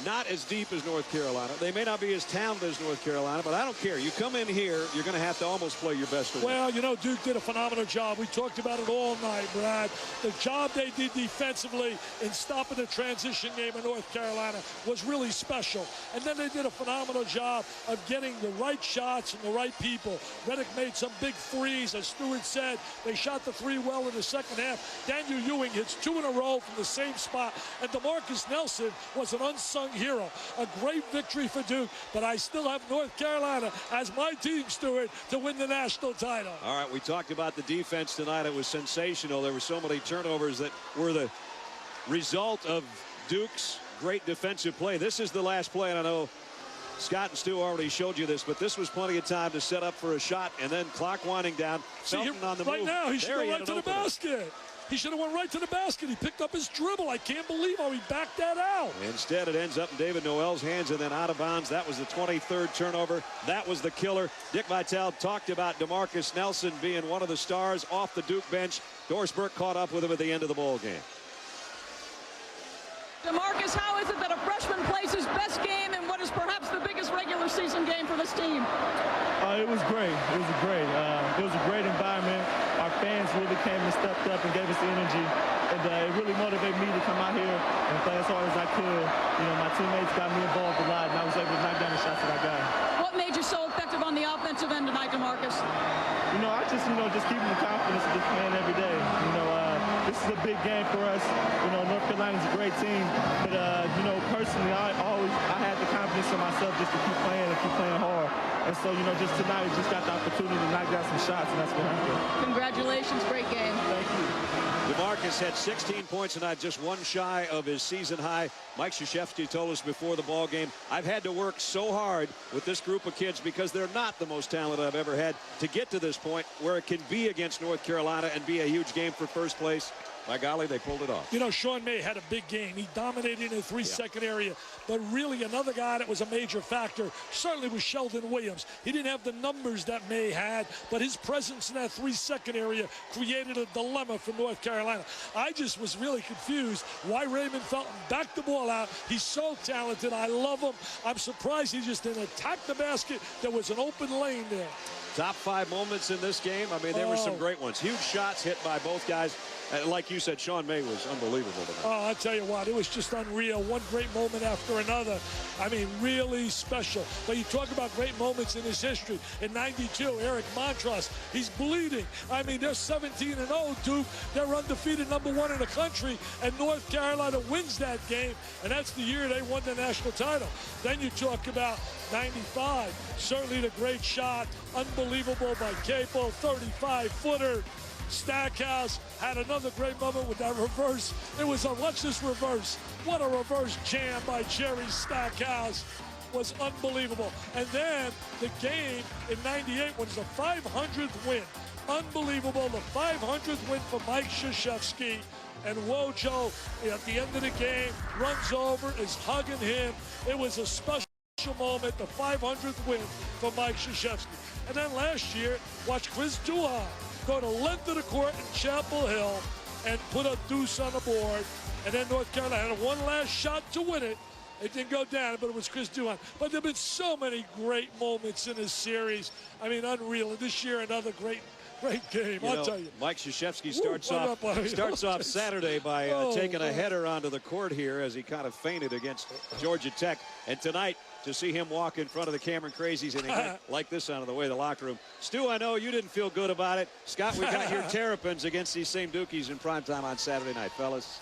not as deep as North Carolina. They may not be as talented as North Carolina, but I don't care. You come in here, you're going to have to almost play your best. Well, you know, Duke did a phenomenal job. We talked about it all night, Brad. The job they did defensively in stopping the transition game in North Carolina was really special. And then they did a phenomenal job of getting the right shots and the right people. Redick made some big threes. As Stewart said, they shot the three well in the second half. Daniel Ewing hits 2 in a row from the same spot. And DeMarcus Nelson was an unsung hero. A great victory for Duke, but I still have North Carolina as my team, Stewart, to win the national title. All right, we talked about the defense tonight. It was sensational. There were so many turnovers that were the result of Duke's great defensive play. This is the last play, and I know Scott and Stu already showed you this, but this was plenty of time to set up for a shot, and then clock winding down. Felton on the right move. Now, he should have went to the opener. basket. He should have went right to the basket. He picked up his dribble. I can't believe how he backed that out. Instead, it ends up in David Noel's hands and then out of bounds. That was the 23rd turnover. That was the killer. Dick Vitale talked about DeMarcus Nelson being one of the stars off the Duke bench. Doris Burke caught up with him at the end of the ball game. DeMarcus, how is it that a freshman plays his best game in what is perhaps the biggest regular season game for this team? It was great. It was great. It was a great environment. Our fans really came and stepped up and gave us the energy. And it really motivated me to come out here and play as hard as I could. You know, my teammates got me involved a lot, and I was able to knock down the shots that I got. What made you so effective on the offensive end tonight, DeMarcus? You know, I just keeping the confidence of just playing every day. You know, this is a big game for us. You know, North Carolina's a great team. But, you know, personally, I had the confidence in myself just to keep playing and keep playing hard. And so, you know, just tonight, we just got the opportunity to knock down some shots, and that's what happened. Congratulations. Great game. Thank you. DeMarcus had 16 points tonight, just one shy of his season high. Mike Krzyzewski told us before the ball game, I've had to work so hard with this group of kids because they're not the most talented I've ever had to get to this point where it can be against North Carolina and be a huge game for first place. By golly, they pulled it off. You know, Sean May had a big game. He dominated in the 3-second area. But really, another guy that was a major factor certainly was Sheldon Williams. He didn't have the numbers that May had, but his presence in that 3-second area created a dilemma for North Carolina. I just was really confused why Raymond Felton backed the ball out. He's so talented. I love him. I'm surprised he just didn't attack the basket. There was an open lane there. Top 5 moments in this game. I mean, there were some great ones. Huge shots hit by both guys. Like you said, Sean May was unbelievable tonight. Oh, I'll tell you what, it was just unreal. One great moment after another. I mean, really special. But you talk about great moments in his history. In '92, Eric Montross, he's bleeding. I mean, they're 17-0, Duke. They're undefeated #1 in the country, and North Carolina wins that game, and that's the year they won the national title. Then you talk about '95, certainly the great shot, unbelievable by Capel, 35-footer. Stackhouse had another great moment with that reverse. It was watch this reverse. What a reverse jam by Jerry Stackhouse. Was unbelievable. And then the game in '98 was the 500th win. Unbelievable. The 500th win for Mike Krzyzewski. And Wojo, at the end of the game, runs over, is hugging him. It was a special moment, the 500th win for Mike Krzyzewski. And then last year, watch Chris Duhon go to length of the court in Chapel Hill and put a deuce on the board. And then North Carolina had one last shot to win it. It didn't go down, but it was Chris Duhon. But there have been so many great moments in this series. I mean, unreal. And this year, another great game, I'll tell you. Mike Krzyzewski starts off Saturday by taking a header onto the court here as he kind of fainted against Georgia Tech. And tonight, to see him walk in front of the Cameron Crazies and he got like this out of the way of the locker room. Stu, I know you didn't feel good about it. Scott, we got your Terrapins against these same Dukies in primetime on Saturday night, fellas.